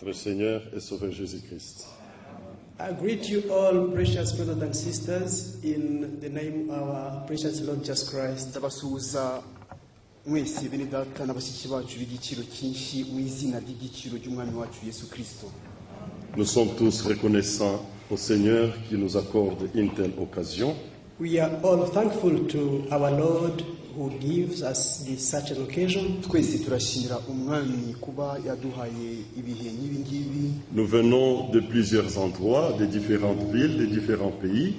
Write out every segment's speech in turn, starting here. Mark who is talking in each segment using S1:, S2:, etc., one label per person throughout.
S1: Notre Seigneur et Sauveur Jésus-Christ.
S2: I greet you all, precious brothers and sisters, in the name of our precious Lord Jesus Christ.
S3: Ndabasuhuza mwese bene data n'abashiki bacu b'igiciro cyinshi mu izina ry'igiciro ry'umwami wacu Yesu Kristo.
S1: Nous sommes tous reconnaissants au Seigneur qui nous accorde une telle occasion.
S2: We are all thankful to our Lord who gives us such an occasion.
S3: Twese turashimira umwami kuba yaduhaye ibihe nk'ibi ngibi.
S1: Nous venons de plusieurs endroits, de différentes villes, de différents pays.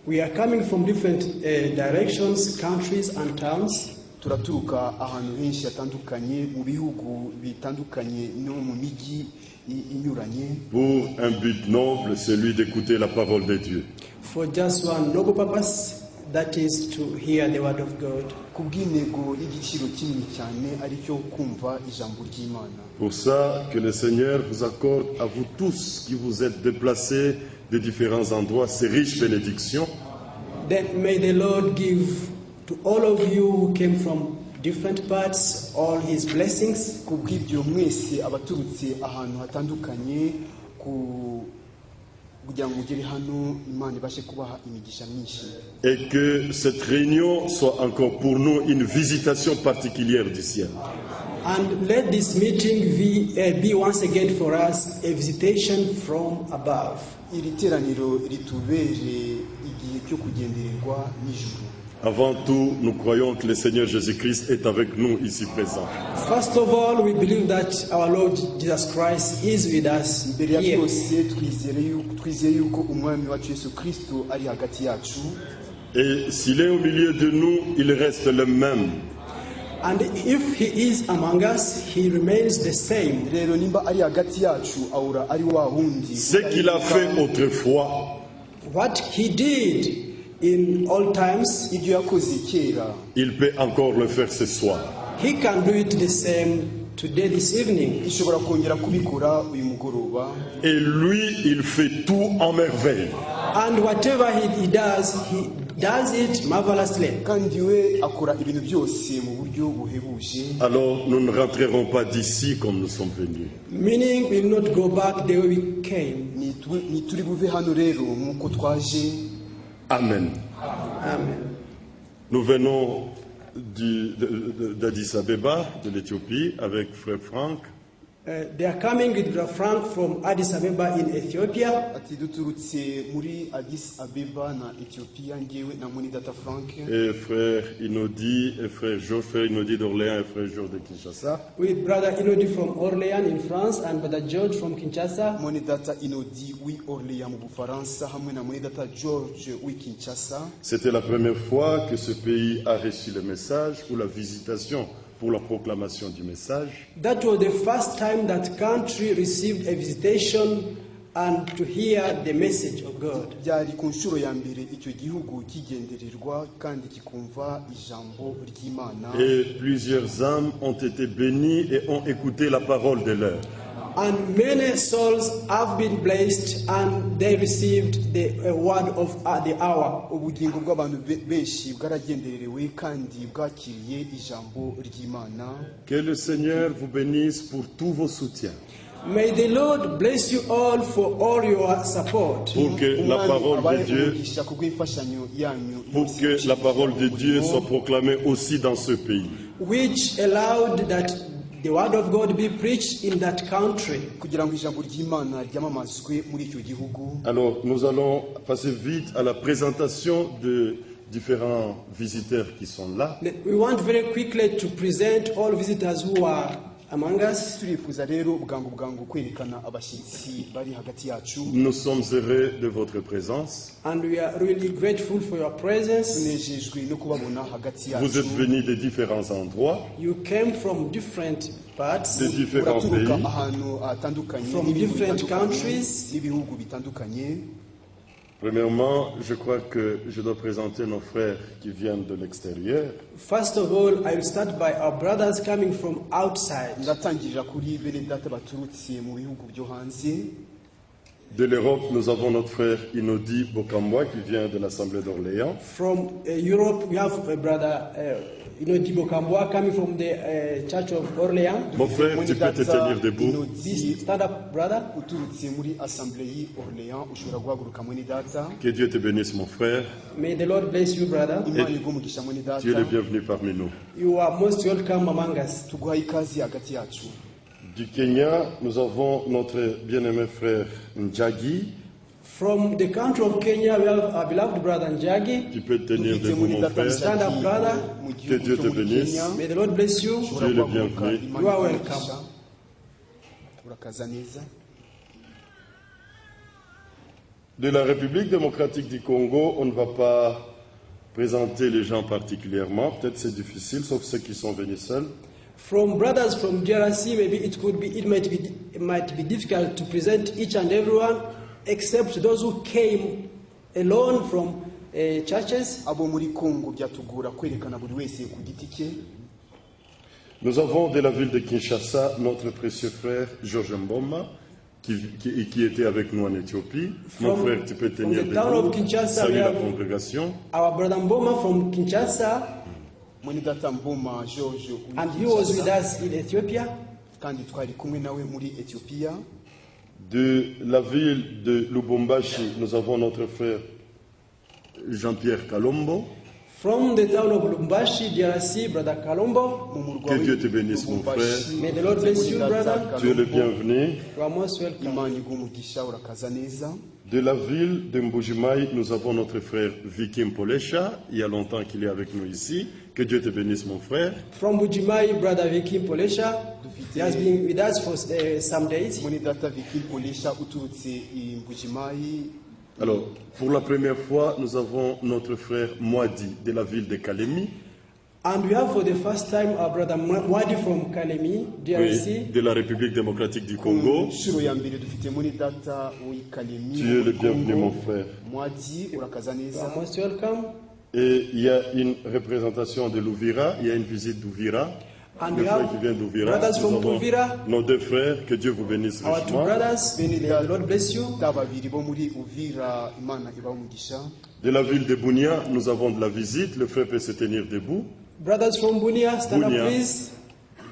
S2: We are coming from different directions, countries and towns.
S3: Turaturuka ahantu henshi hatandukanye mu bihugu bitandukanye no mu mijyi inyuranye.
S1: Pour un but noble, celui d'écouter la parole de Dieu.
S2: For just one noble purpose, that is to hear the word of God.
S3: Kubw'intego y'igiciro kinini cyane ari cyo kumva ijambo ry'Imana.
S1: Pour ça, que le Seigneur vous accorde à vous tous qui vous êtes déplacés de différents endroits ces riches bénédictions.
S2: Then may the Lord give to all of you who came from different parts all his blessings.
S3: Kubw'ibyo mwese abaturutse ahantu hatandukanye kugira ngo mugere hano Imana ibashe kubaha imigisha myinshi.
S1: Et que cette réunion soit encore pour nous une visitation particulière du ciel.
S2: And let this meeting be once again for us a visitation from above.
S3: Iri teraniro ritubere igihe cyo kugendererwa n'ijuru.
S1: Avant tout, nous croyons que le Seigneur Jésus-Christ est avec nous ici présent.
S2: First of all, we believe that our Lord Jesus Christ is with us
S3: Mbere ya
S2: here.
S3: byose twizeye yuko umwami wacu Yesu Kristo ari hagati yacu.
S1: Et s'il est au milieu de nous, il reste le même.
S2: And if he is among us, he remains the same.
S3: Rero nimba ari hagati yacu ahora ari wa wundi.
S1: Ce qu'il a fait autrefois,
S2: What he did in all times,
S3: ibyo yakoze kera,
S1: il peut encore le faire ce soir.
S2: he can do it the same today, this evening.
S3: ishobora kongera kubikora uyu mugoroba.
S1: Et lui, il fait tout en merveille.
S2: And whatever he does it marvelously.
S3: Kandi we akora ibintu byose mu buryo buhebuje.
S1: Alors, nous ne rentrerons pas d'ici comme nous sommes venus.
S2: Meaning we will not go back the way we came.
S3: Nituri buve hano rero nk'uko twaje.
S1: Amen.
S2: Amen.
S1: Nous venons d'Addis Abeba, de l'Éthiopie, avec Frère Franck.
S2: They are coming with Brother Frank from Addis Abeba in Ethiopia.
S3: Ati duturutse muri Addis Abeba na Ethiopia ngewe na mwene data Frank.
S1: Et Frère Inodi, et Frère Georges, Frère Inodi d'Orléans et Frère Georges de Kinshasa.
S2: With Brother Inodi from Orléans in France and Brother George from Kinshasa.
S3: Mwene data Inodi wi Orléans mu Bufaransa hamwe na mwene data George wi Kinshasa.
S1: C'était la première fois que ce pays a reçu le message pour la visitation, pour la proclamation du message.
S2: That was the first time that country received a visitation and to hear the message of God.
S3: Byari ku nshuro ya mbere icyo gihugu kigendererwa kandi kikumva ijambo ry'Imana.
S1: Et plusieurs âmes ont été bénies et ont écouté la parole de l'heure.
S2: And many souls have been blessed and they received the word of the hour.
S3: Ubugingo bw'abantu benshi bwaragenderewe kandi bwakiriye ijambo ry'Imana.
S1: Que le Seigneur vous bénisse pour tous vos soutiens.
S2: May the Lord bless you all for all your support.
S1: Pour que la parole de Dieu, pour que la parole de Dieu soit proclamée aussi dans ce pays.
S2: Which allowed that the word of God be preached in that country.
S1: Alors, nous allons passer vite à la présentation de différents visiteurs qui sont là.
S2: We want very quickly to present all visitors who are among us.
S1: Nous sommes heureux de votre présence.
S2: And we are really grateful for your presence.
S1: Vous êtes venus de différents endroits,
S2: You came from different parts,
S1: de différents pays.
S2: from different countries.
S1: Premièrement, je crois que je dois présenter nos frères qui viennent de l'extérieur.
S2: First of all, I will start by our brothers coming from outside.
S1: De l'Europe, nous avons notre frère Inodi Bokambwa qui vient de l'Assemblée d'Orléans.
S2: From Europe, we have a brother Thibaut Kamboa coming from the Church of Orléans.
S1: Mon frère, tu peux te tenir debout.
S2: Please stand up, brother.
S3: uturutse muri assemblée Orléans ushobora guhaguruka mwene data.
S1: Que Dieu te bénisse, mon frère.
S2: May the Lord bless you, brother.
S3: Imana igumugisha mwene data.
S1: Tu es le bienvenu parmi nous.
S2: You are most welcome among us.
S3: Tuguhaye ikaze hagati yacu.
S1: Du Kenya, nous avons notre bien-aimé frère Njagi.
S2: From the country of Kenya, we have our beloved brother Njagi.
S1: Tu peux te tenir debout, mon frère.
S2: Stand up, brother.
S1: Que Dieu te bénisse.
S2: May the Lord bless you.
S1: Tu es le bienvenu.
S2: You are welcome.
S3: Urakaza neza.
S1: De la République démocratique du Congo, on ne va pas présenter les gens particulièrement. Peut-être c'est difficile, sauf ceux qui sont venus seuls.
S2: From brothers from DRC, maybe it might be difficult to present each and everyone, except those who came alone from churches.
S3: Abo muri Congo byatugora kwerekana buri wese ku giti cye.
S1: Nous avons de la ville de Kinshasa notre précieux frère Georges Mboma, qui était avec nous en Éthiopie. Mon frère, tu peux tenir debout. Salut la congrégation.
S2: Our brother Mboma from Kinshasa,
S3: Mwene data Mboma George
S2: and he was with us in Ethiopia.
S3: kandi twari kumwe nawe muri Ethiopia.
S1: De la ville de Lubumbashi, nous avons notre frère Jean-Pierre Kalombo.
S2: From the town of Lubumbashi, DRC, brother Kalombo.
S1: Que Dieu te bénisse, mon frère.
S2: May the Lord bless you, brother.
S1: Tu es le bienvenu.
S2: You are most welcome.
S3: Imana igumugisha urakaza neza.
S1: De la ville de Mbujimai, nous avons notre frère Vicky Mpolesha. Il y a longtemps qu'il est avec nous ici. Que Dieu te bénisse, mon frère.
S2: From Mbujimai, brother Vicky Polesha. He has been with us for some days.
S3: Mwene data Vicky Polesha uturutse i Mbujimai.
S1: Alors, pour la première fois, nous avons notre frère Mwadi de la ville de Kalemi.
S2: And we have for the first time our brother Mwadi from Kalemi, DRC.
S1: Oui, de la République démocratique du Congo.
S3: Nshuro ya mbere dufite mwene data w'ikalemi.
S1: Tu es le bienvenu, mon frère.
S3: Mwadi urakaza
S2: You
S3: neza.
S2: are most welcome.
S1: Et il y a une représentation de l'Ouvira, il y a une visite d'Ouvira.
S2: And
S1: Le
S2: we
S1: frère
S2: have
S1: qui vient d'Ouvira.
S2: brothers
S1: Nous
S2: from
S1: avons
S2: Uvira.
S1: nos deux frères, que Dieu vous bénisse
S2: Our two
S1: richement.
S2: brothers, may the Lord bless you.
S3: Babiri bo muri Uvira Imana ibahe umugisha.
S1: De la ville de Bunia, nous avons de la visite. Le frère peut se tenir debout.
S2: Brothers from Bunia, stand
S1: Bunia.
S2: up please.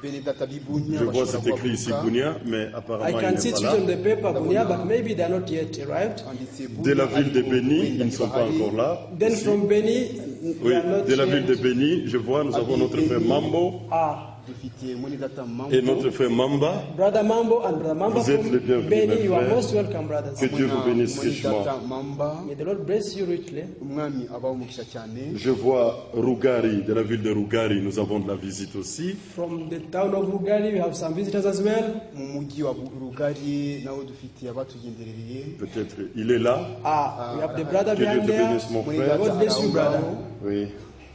S3: Bene data bibunya
S1: Je vois
S3: bashobora
S1: c'est écrit ici
S3: guhaguruka.
S1: Bunia, mais
S2: I
S1: apparemment
S2: can
S1: il
S2: see
S1: n'est
S2: it
S1: pas
S2: on
S1: là.
S2: the paper, Bunia, but maybe they are not yet arrived.
S3: Handitse
S1: De la
S3: Bunya,
S1: ville de
S3: ariko
S1: Beni,
S3: wenda
S1: ils ne sont pas
S3: ntibahari.
S1: encore là.
S2: Then
S1: Ici.
S2: from Beni, they
S1: Oui,
S2: are not
S1: de la
S2: yet.
S1: ville de Beni, je vois, nous avons notre frère Mambo
S3: Dufite mwene data Mambo.
S1: et notre frère Mamba.
S2: Brother Mambo and Brother Mambo
S1: Vous êtes
S2: from
S1: les bienvenus,
S2: Beni,
S1: mes
S2: you are
S1: frères.
S2: most welcome, brothers.
S1: Que Dieu vous bénisse
S3: Mwene
S1: richement.
S3: data Mamba.
S2: May the Lord bless you richly.
S3: Umwami abahe umugisha cyane.
S1: Je vois Rugari, de la ville de Rugari, nous avons de la visite aussi.
S2: From the town of Rugari, we have some visitors as well.
S3: Mu mujyi wa Rugari nawe dufite abatugenderereye.
S1: Peut-être il est là.
S2: We have the brother
S1: Que Dieu
S2: behind
S1: te
S2: there.
S1: bénisse, mon
S3: Mwene
S1: frère.
S3: data
S2: God bless you, brother.
S1: Oui.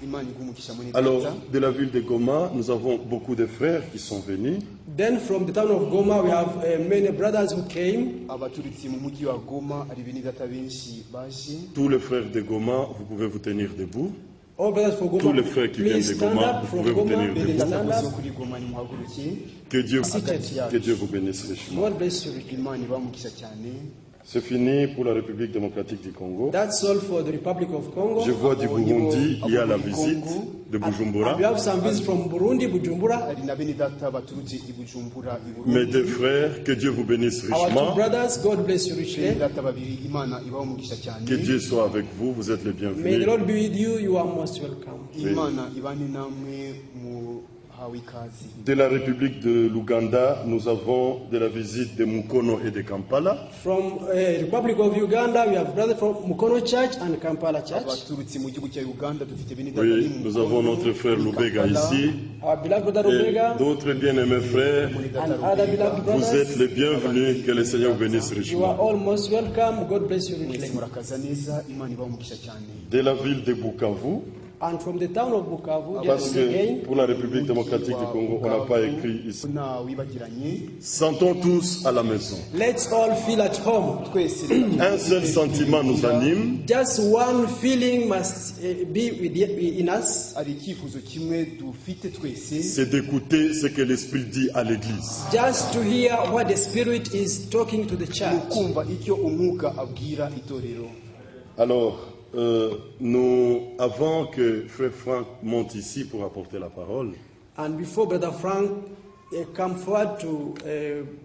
S3: Imana iguhe umugisha mwene
S1: Alors,
S3: data.
S1: de la ville de Goma, nous avons beaucoup de frères qui sont venus.
S2: Then from the town of Goma, we have many brothers who came.
S3: Abaturitse mu mujyi wa Goma ari bene data benshi baje.
S1: Tous les frères de Goma, vous pouvez vous tenir debout.
S2: All brothers from Goma,
S1: Tous les frères qui
S2: please
S1: viennent de
S2: stand
S1: Goma,
S2: up
S1: vous
S2: from
S1: pouvez vous
S2: Goma.
S1: tenir
S3: Bene
S1: debout.
S3: data
S2: Stand
S3: bose bo
S2: up.
S3: kuri Goma nimuhaguruke.
S1: Que Dieu vous bénisse richement.
S2: God bless you richly.
S3: Imana ibahe umugisha cyane.
S1: C'est fini pour la République démocratique du Congo.
S2: That's all for the Republic of Congo.
S1: Je vois du Burundi, il y a la visite de Bujumbura.
S2: And we have some visits from Burundi, Bujumbura.
S3: Hari na bene data baturutse i Bujumbura i
S1: Mes
S3: Burundi.
S1: deux frères, que Dieu vous bénisse
S2: Our two
S1: richement.
S2: brothers, God bless you richly.
S3: Bene data babiri Imana ibahe umugisha cyane.
S1: Que Dieu soit avec vous, vous êtes les
S2: May the
S1: bienvenus.
S2: Lord be with you. You are most welcome.
S3: Imana ibane namwe muhawe ikaze.
S1: De la République de l'Ouganda, nous avons de la visite de Mukono et de Kampala.
S2: From Republic of Uganda, we have brothers from Mukono Church and Kampala Church.
S3: Abaturutse mu gihugu cya Uganda dufite bene data
S1: Oui,
S3: bari mu
S1: nous
S3: Mukono,
S1: avons notre frère
S3: muri
S1: Lubega
S3: Kampala.
S1: ici.
S2: Our beloved brother
S1: Et
S2: Omega
S1: d'autres bien-aimés frères.
S3: Bene data
S2: and other
S3: Rubega.
S2: beloved
S1: Vous êtes
S2: brothers.
S1: les bienvenus. Que le Seigneur vous bénisse
S2: You are
S1: richement.
S2: all most welcome. God bless you
S3: Mwese
S2: richly.
S3: murakaza neza Imana ibahe umugisha cyane.
S1: De la ville de Bukavu,
S2: And from the town of Bukavu,
S1: parce
S2: just
S1: que
S2: again,
S1: pour la République démocratique du Congo, on n'a pas écrit ici.
S3: Nta wibagiranye.
S1: Sentons tous à la maison.
S2: let's all feel at home.
S3: Twese
S1: Un seul sentiment nous anime,
S2: Just one feeling must be in us.
S3: hari icyifuzo kimwe dufite twese.
S1: c'est d'écouter ce que l'Esprit dit à l'Église.
S2: Just to hear what the Spirit is talking to the
S3: Ni
S2: church.
S3: ukumva icyo umwuka abwira itorero.
S1: Alors, avant que Frère Franck monte ici pour apporter la parole,
S2: And before Brother Frank come forward to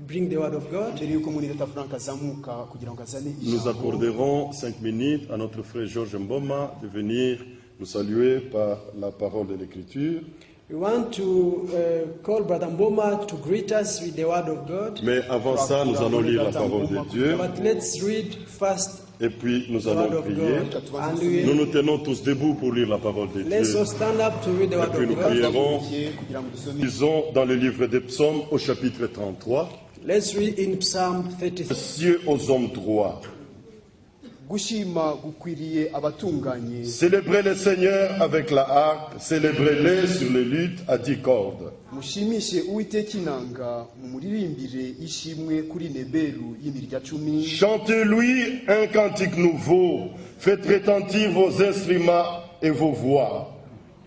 S2: bring the word of God,
S3: mbere y'uko Munirata Frank azamuka kugira ngo azane
S1: nous
S3: ijambo,
S1: accorderons 5 minutes à notre frère Georges Mboma de venir nous saluer par la parole de l'Écriture.
S2: we want to call Brother Mboma to greet us with the word of God.
S1: Mais avant ça, nous allons lire la parole de Dieu
S2: But let's read first
S1: et puis nous
S2: the word
S1: allons
S2: of
S1: prier.
S2: God. And
S1: Nous nous tenons tous debout pour lire la parole de
S2: let's
S1: Dieu.
S2: all stand up to read the
S1: Et
S2: word
S1: puis nous
S2: of God.
S1: prierons.
S3: kugira ngo dusome.
S1: Lisons dans le livre des psaumes au chapitre 33.
S2: Let's read in Psalm 33.
S1: Cieux aux hommes droits.
S3: Gushima gukwiriye abatunganye,
S1: Célébrez le Seigneur avec la harpe, célébrez-le sur les luttes à 10 cordes.
S3: mushimishe Uwiteka inanga, mumuririmbire ishimwe kuri neberu y'imirya cumi.
S1: Chantez-lui un cantique nouveau, faites retentir vos instruments et vos voix.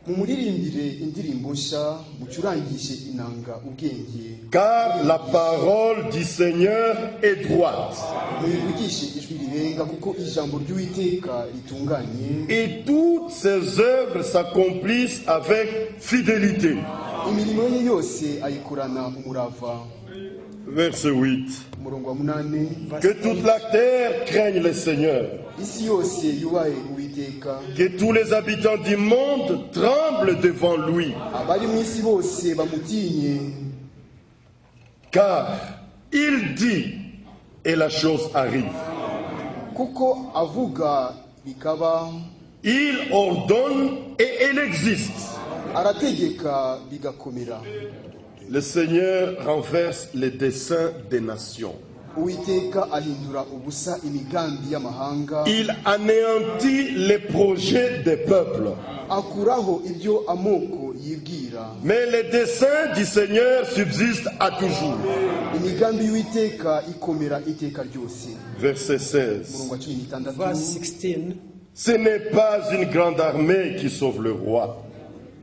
S3: Mumuririmbire indirimbo nshya, mucurangishe inanga ubwenge.
S1: Car la parole du Seigneur est droite,
S3: Muyivugishe ijwi rirenga, kuko ijambo ry'Uwiteka ritunganye.
S1: et toutes ses œuvres s'accomplissent avec fidélité.
S3: Imirimo ye yose ayikorana umurava.
S1: Verset 8.
S3: Umurongo wa 8.
S1: Que toute la terre craigne le Seigneur,
S3: Isi yose yubahe Uwiteka,
S1: que tous les habitants du monde tremblent devant lui.
S3: abari mu isi bose bamutinye.
S1: Car il dit et la chose arrive.
S3: Kuko avuga bikaba,
S1: Il ordonne et elle existe.
S3: arategeka bigakomera.
S1: Le Seigneur renverse les desseins des nations.
S3: Uwiteka ahindura ubusa imigambi y'amahanga,
S1: Il anéantit les projets des peuples.
S3: akuraho ibyo amoko yibwira.
S1: Mais les desseins du Seigneur subsistent à toujours.
S3: Imigambi y'Uwiteka ikomera iteka ryose.
S1: Verset 16.
S3: Umurongo wa 16.
S2: Verse 16.
S1: Ce n'est pas une grande armée qui sauve le roi.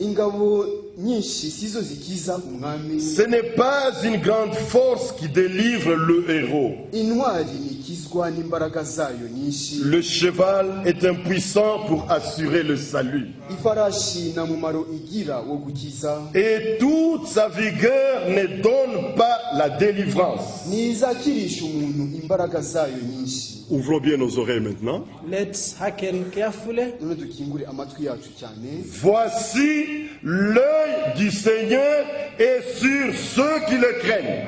S3: Ingabo nyinshi sizo zikiza umwami,
S1: Ce n'est pas une grande force qui délivre le héros.
S3: intwari nikizwa n'imbaraga zayo nyinshi.
S1: Le cheval est impuissant pour assurer le salut.
S3: Ifarashi na mumaro igira wo gukiza,
S1: Et toute sa vigueur ne donne pas la délivrance.
S3: nizakirisha umuntu imbaraga zayo nyinshi.
S1: Ouvrons bien nos oreilles maintenant.
S2: Let's hearken carefully.
S3: None dukingure amatwi yacu cyane.
S1: Voici l'œil du Seigneur est sur ceux qui le craignent,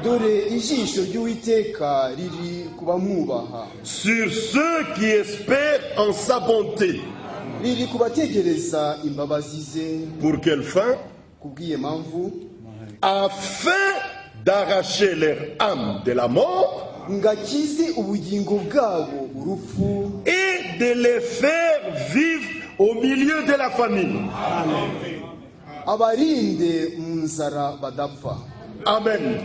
S3: Dore ijisho ry'Uwiteka riri kubamwubaha,
S1: sur ceux qui espèrent en sa bonté.
S3: riri kubategereza imbabazi ze.
S1: Pour quelle fin?
S3: Kubwiye mpamvu,
S1: Afin d'arracher leur âme de la mort
S3: ngakize ubugingo bwabo urupfu,
S1: et de les faire vivre au milieu de la famine.
S3: abarinde mu nzara badapfa.
S1: Amen.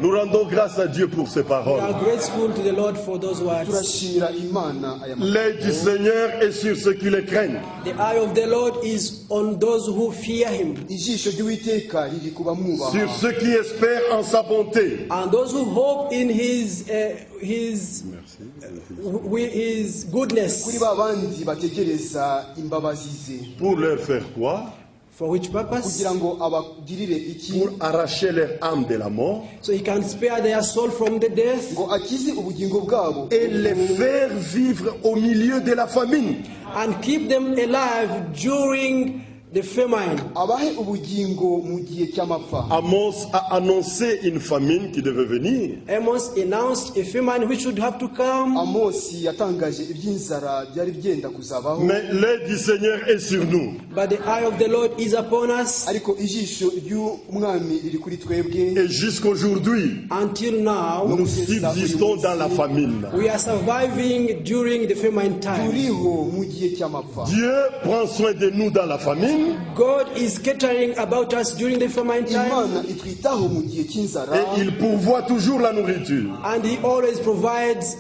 S1: Nous rendons grâce à Dieu pour ces
S2: We
S1: paroles.
S2: are grateful to the Lord for those words.
S3: Turashimira Imana aya
S1: L'œil du
S3: magambo.
S1: Seigneur est sur ceux qui le craignent.
S2: The eye of the Lord is on those who fear him,
S3: Ijisho ry'Uwiteka riri kubamwubaha,
S1: Sur ceux qui espèrent en sa bonté.
S2: and those who hope in his goodness.
S3: kuri ba bandi bategereza imbabazi ze.
S1: Pour leur faire quoi?
S2: For which purpose?
S3: Kugira ngo abagirire iki?
S1: Pour arracher leur âme de la mort
S2: So he can spare their soul from the death
S3: Ngo akize ubugingo bwabo
S1: et les faire vivre au milieu de la famine.
S2: and keep them alive during the famine.
S3: abahe ubugingo mu gihe cy'amapfa.
S1: Amos a annoncé une famine qui devait venir.
S2: Amos announced a famine which would have to come,
S3: Amosi yatangaje iby'inzara byari byenda kuzabaho,
S1: Mais l'œil du Seigneur est sur nous.
S2: but the eye of the Lord is upon us.
S3: ariko ijisho ry'umwami riri kuri twebwe.
S1: Et jusqu'aujourd'hui,
S2: Until now,
S1: nous subsistons dans la famine.
S2: we are surviving during the famine time.
S3: Turiho mu gihe cy'amapfa.
S1: Dieu prend soin de nous dans la famine
S2: God is catering about us during the famine time,
S3: Imana itwitaho mu gihe cy'inzara,
S1: et il pourvoit toujours la nourriture.
S2: and He always provides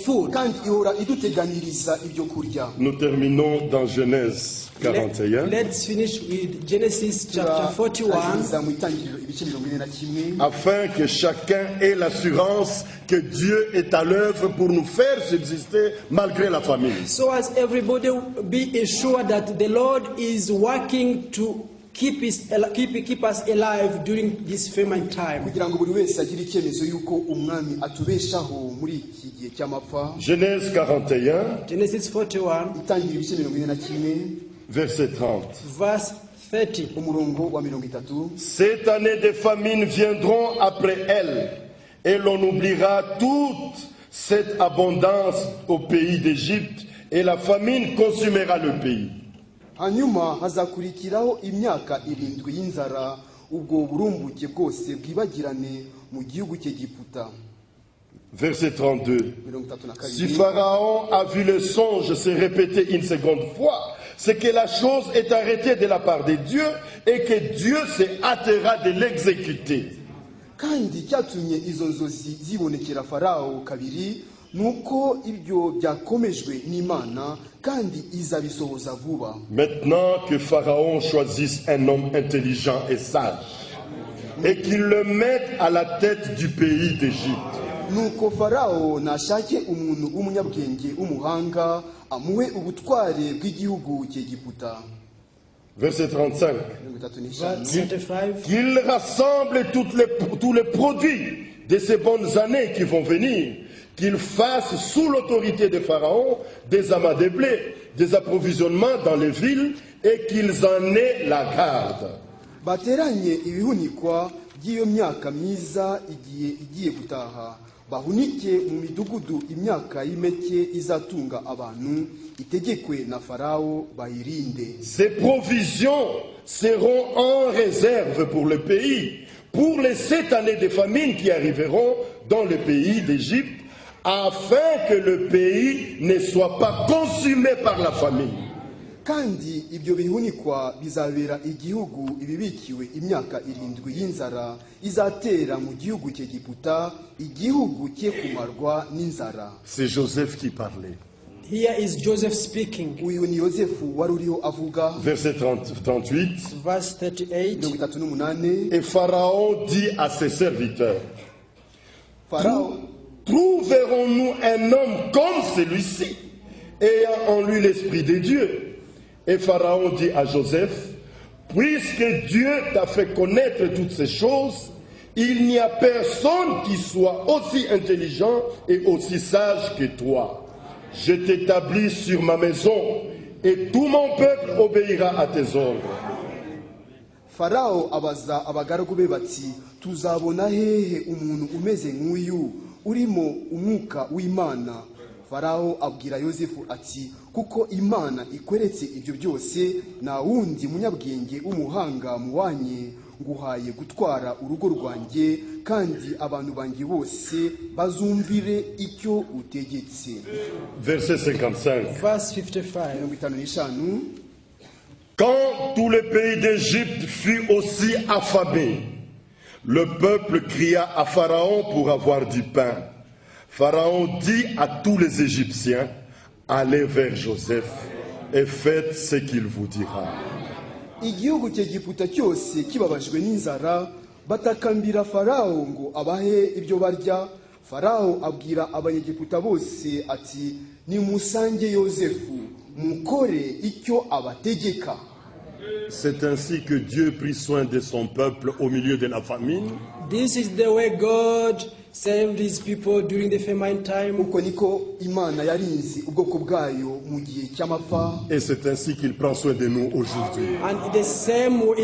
S2: food.
S3: kandi ihora iduteganiriza ibyo kurya.
S1: Nous terminons dans Genèse 41.
S2: Let's finish with Genesis chapter 41.
S3: turangiriza mu itangiriro ibice 41
S1: afin que chacun ait l'assurance que Dieu est à l'œuvre pour nous faire subsister malgré la famine.
S2: So as everybody be assured that the Lord is working to keep us alive during this famine time.
S3: kugira ngo buri wese agire icyemezo yuko umwami atubeshaho muri iki gihe cy'amapfa.
S1: Genèse 41,
S2: Genesis 41,
S3: itangiriro ibice 41
S1: verset 30.
S2: verse 30.
S3: umurongo wa 30.
S1: Cette année de famine viendront après elle, et l'on oubliera toute cette abondance au pays d'Égypte, et la famine consumera le pays.
S3: hanyuma hazakurikiraho imyaka 7 y'inzara, ubwo burumbuke bwose bwibagirane mu gihugu cy'Egiputa.
S1: Verset 32.
S3: 32.
S1: Si Pharaon a vu le songe se répéter une seconde fois, c'est que la chose est arrêtée de la part de Dieu et que Dieu se hâtera de l'exécuter.
S3: kandi cyatumye izo nzozi zibonekera Farawo kabiri, nuko ibyo byakomejwe n'Imana kandi izabisohoza vuba.
S1: Maintenant que Pharaon choisisse un homme intelligent et sage et qu'il le mette à la tête du pays d'Égypte.
S3: nuko Farawo nashake umuntu w'umunyabwenge w'umuhanga amuhe ubutware bw'igihugu cy'Egiputa.
S1: Verset 35.
S2: Verse 35.
S1: Qu'il rassemble tous les produits de ces bonnes années qui vont venir, qu'il fasse sous l'autorité de Pharaon des amas de blé, des approvisionnements dans les villes et qu'ils en aient la garde.
S3: bateranye ibihunikwa by'iyo myaka myiza igiye gutaha, bahunike mu midugudu imyaka y'imeke izatunga abantu, itegekwe na Farawo bayirinde.
S1: Ces provisions seront en réserve pour le pays, pour les 7 années de famine qui arriveront dans le pays d'Égypte, afin que le pays ne soit pas consumé par la famine.
S3: kandi ibyo bihunikwa bizabera igihugu ibibikiwe imyaka 7 y'inzara izatera mu gihugu cy'Egiputa, igihugu cye kumarwa n'inzara.
S1: C'est Joseph qui parlait.
S2: Here is Joseph speaking.
S3: uyu ni Yosefu wari uriho avuga.
S1: Verset 38.
S2: Verse 38.
S3: 38.
S1: Et Pharaon dit à ses serviteurs,
S3: Farawo
S1: trouverons-nous un homme comme celui-ci, ayant en lui l'esprit de Dieu? Et Pharaon dit à Joseph, puisque Dieu t'a fait connaître toutes ces choses, il n'y a personne qui soit aussi intelligent et aussi sage que toi. Je t'établis sur ma maison, et tout mon peuple obéira à tes ordres.
S3: Farawo abaza abagaragu be bati, tuzabona hehe umuntu umeze nk'uyu urimo umwuka w'Imana? Farawo abwira Yosefu ati, kuko Imana ikweretse ibyo byose, nta wundi munyabwenge w'umuhanga muwanye, nguhaye gutwara urugo rwanjye, kandi abantu banjye bose bazumvire icyo utegetse.
S1: Verset 55.
S2: Verse 55.
S3: 55.
S1: Quand tout le pays d'Égypte fut aussi affamé, le peuple cria à Pharaon pour avoir du pain. Pharaon dit à tous les Égyptiens, allez vers Joseph et faites ce qu'il vous dira.
S3: Igihugu cy'Egiputa cyose kibabajwe n'inzara, batakambira Farawo ngo abahe ibyo barya. Farawo abwira abanyegiputa bose ati, nimusange Yosefu mukore icyo abategeka.
S1: C'est ainsi que Dieu prit soin de son peuple au milieu de la famine.
S2: This is the way God saved his people during the famine time.
S3: Uko niko Imana yarinze ubwoko bwayo mu gihe cy'amapfa.
S1: Et c'est ainsi qu'il prend soin de nous aujourd'hui.
S2: And in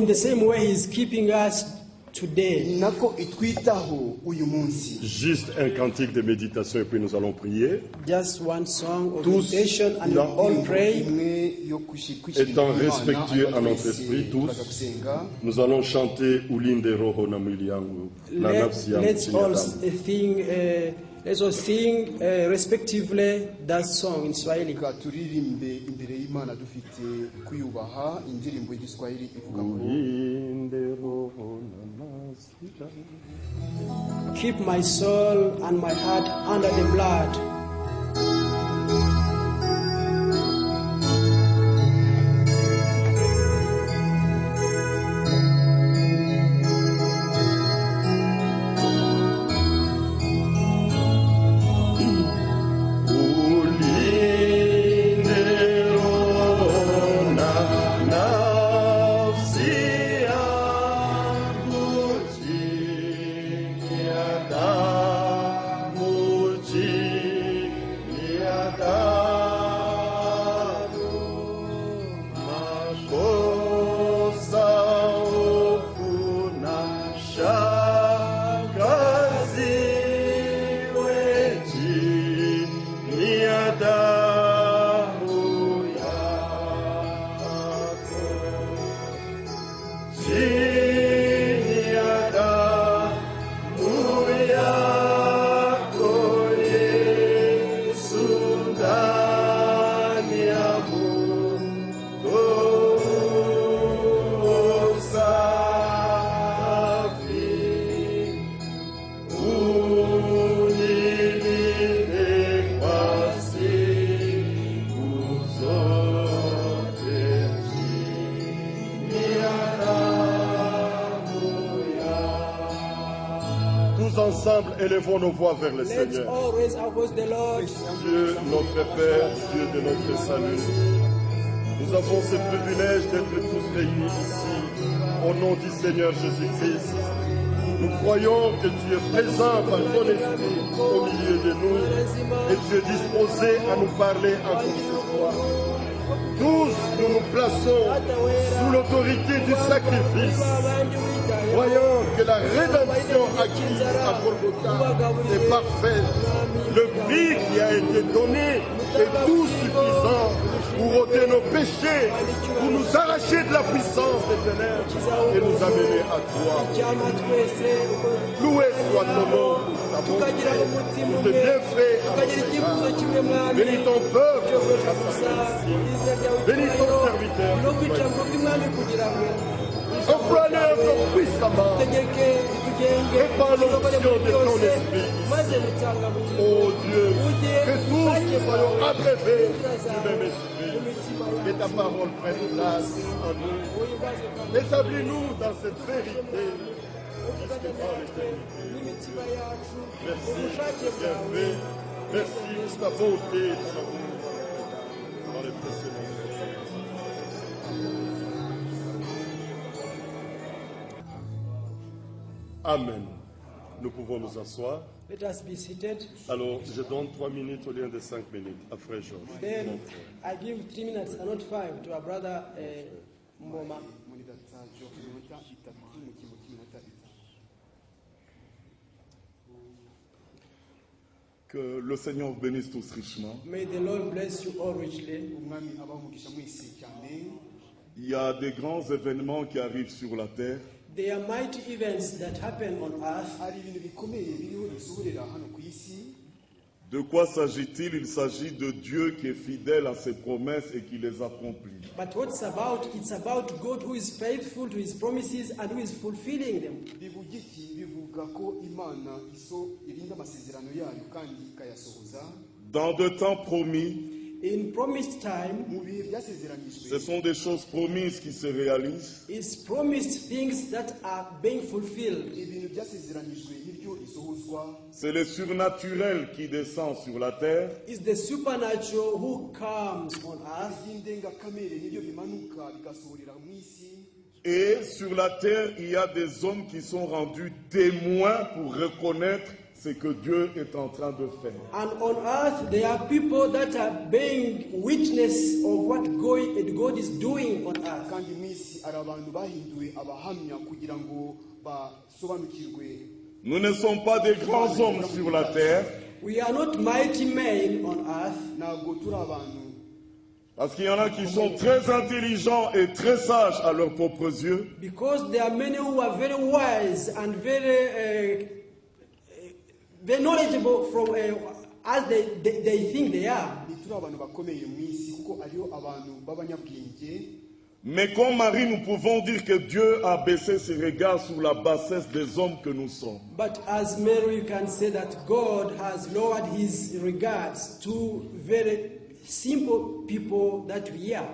S2: the same way he is keeping us today.
S3: Ni nako itwitaho uyu munsi.
S1: Juste un cantique de méditation et puis nous allons prier.
S2: Just one song of
S1: Tous
S2: meditation and
S1: dans-
S2: all pray.
S1: Étant respectueux à notre esprit, tous, nous allons chanter Ulinde Roho na mwili yangu na nafsi yangu
S2: Let's
S1: chini ya
S2: all
S1: damu.
S2: let's all sing respectively that song in Swahili.
S3: Reka turirimbe imbere y'Imana dufite kuyubaha. Indirimbo y'Igiswahili ivuga ngo,
S1: Ulinde Roho na nafsi yangu.
S2: Keep my soul and my heart under the blood.
S1: Ensemble, élevons nos voix vers le
S2: Let's
S1: Seigneur.
S2: all raise our voice to the Lord.
S1: Dieu, notre Père, Dieu de notre salut, nous avons ce privilège d'être tous réunis ici, au nom du Seigneur Jésus-Christ. Nous croyons que tu es présent par ton esprit au milieu de nous et tu es disposé à nous parler encore ce soir. Tous, nous nous plaçons sous l'autorité du sacrifice, voyant que la rédemption acquise à Golgotha est parfaite. Le prix qui a été donné est tout suffisant pour ôter nos péchés, pour nous arracher de la puissance des ténèbres et nous amener à toi. Loué soit ton nom pour ta bonté, pour tes bienfaits. Bénis ton peuple, bénis ton serviteur. Emploie-le encore puissamment. Répands l'onction de ton esprit. Oh Dieu, que tous nous soyons abreuvés du même esprit. Que ta parole prenne place en nous. Établis-nous dans cette vérité jusqu'à l'éternité. Merci, bienfait. Merci pour ta bonté et ton amour. Dans les précieux noms de Jésus. Amen. Nous pouvons nous asseoir.
S2: Let us be seated.
S1: Alors, je donne 3 minutes au lieu de 5 minutes à Frère Georges.
S2: Then I give 3 minutes and not 5 to our brother Moma.
S4: Que le Seigneur vous bénisse tous richement.
S2: May the Lord bless you all richly.
S4: Il y a des grands événements qui arrivent sur la terre.
S2: There are mighty events that happen on earth.
S4: De quoi s'agit-il? Il s'agit de Dieu qui est fidèle à ses promesses et qui les accomplit.
S2: But what it's about God who is faithful to his promises and who is fulfilling them.
S4: Dans de temps promis,
S2: In promised time,
S4: ce sont des choses promises qui se réalisent.
S2: is promised things that are being fulfilled.
S4: C'est le surnaturel qui descend sur la terre.
S2: It's the supernatural who comes on earth.
S4: Et sur la terre, il y a des hommes qui sont rendus témoins pour reconnaître ce que Dieu est en train de faire.
S2: And on earth, there are people that are being witness of what God is doing on earth.
S4: Nous ne sommes pas des grands hommes sur la terre,
S2: We are not mighty men on earth,
S4: parce qu'il y en a qui sont très intelligents et très sages à leurs propres yeux.
S2: because there are many who are very wise and very knowledgeable from as they think they are.
S4: Mais comme Marie, nous pouvons dire que Dieu a baissé ses regards sur la bassesse des hommes que nous sommes.
S2: But as Mary, you can say that God has lowered his regards to very simple people that we are.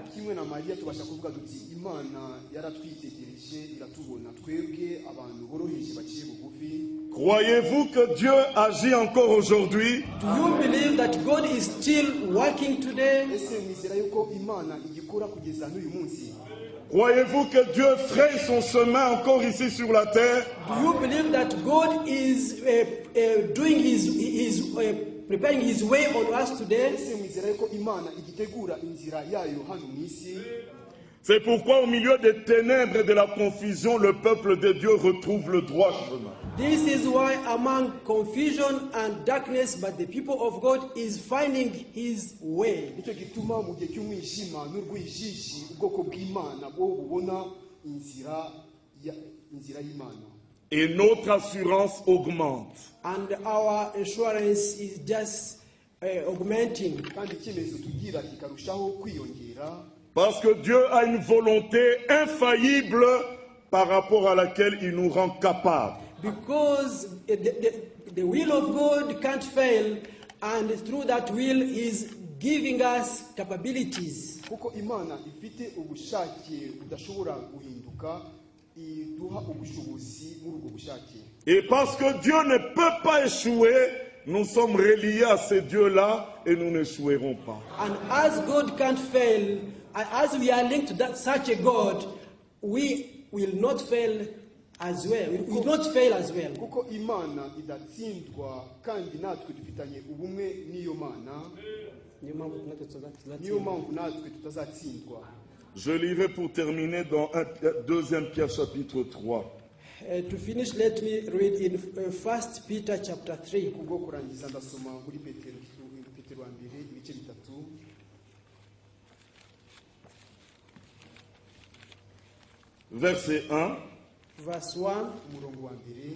S4: Croyez-vous que Dieu agit encore aujourd'hui?
S2: Do you believe that God is still working today?
S4: Croyez-vous que Dieu fraye son chemin encore ici sur la terre?
S2: Do you believe that God is doing preparing his way on us today?
S4: C'est pourquoi au milieu des ténèbres et de la confusion, le peuple de Dieu retrouve le droit chemin.
S2: This is why among confusion and darkness, but the people of God is finding his way.
S3: inzira y'imana
S4: et notre assurance augmente.
S2: And our assurance is just augmenting.
S3: kandi icyemezo tugira kikarushaho kwiyongera
S4: Parce que Dieu a une volonté infaillible par rapport à laquelle il nous rend capables.
S2: Because the will of God can't fail, and through that will is giving us capabilities.
S3: kuko imana ifite ubushake budashobora guhinduka iduha ubushobozi muri ubwo bushake
S4: Et parce que Dieu ne peut pas échouer, nous sommes reliés à ce Dieu-là et nous n'échouerons pas.
S2: And as God can't fail, and as we are linked to such a God, we will not fail as well. We will not fail as well.
S3: kuko imana idatsindwa kandi natwe dufitanye ubumwe n'iyo mana niyo mpamvu natwe tutazatsindwa.
S4: Je lirai pour terminer dans 2 Pierre chapitre 3.
S2: To finish, let me read in 1 Peter chapter 3.
S3: kubwo kurangiza ndasoma muri petero wa mbere ibice bitatu
S4: Verset 1.
S2: Verse 1.
S3: umurongo wa mbere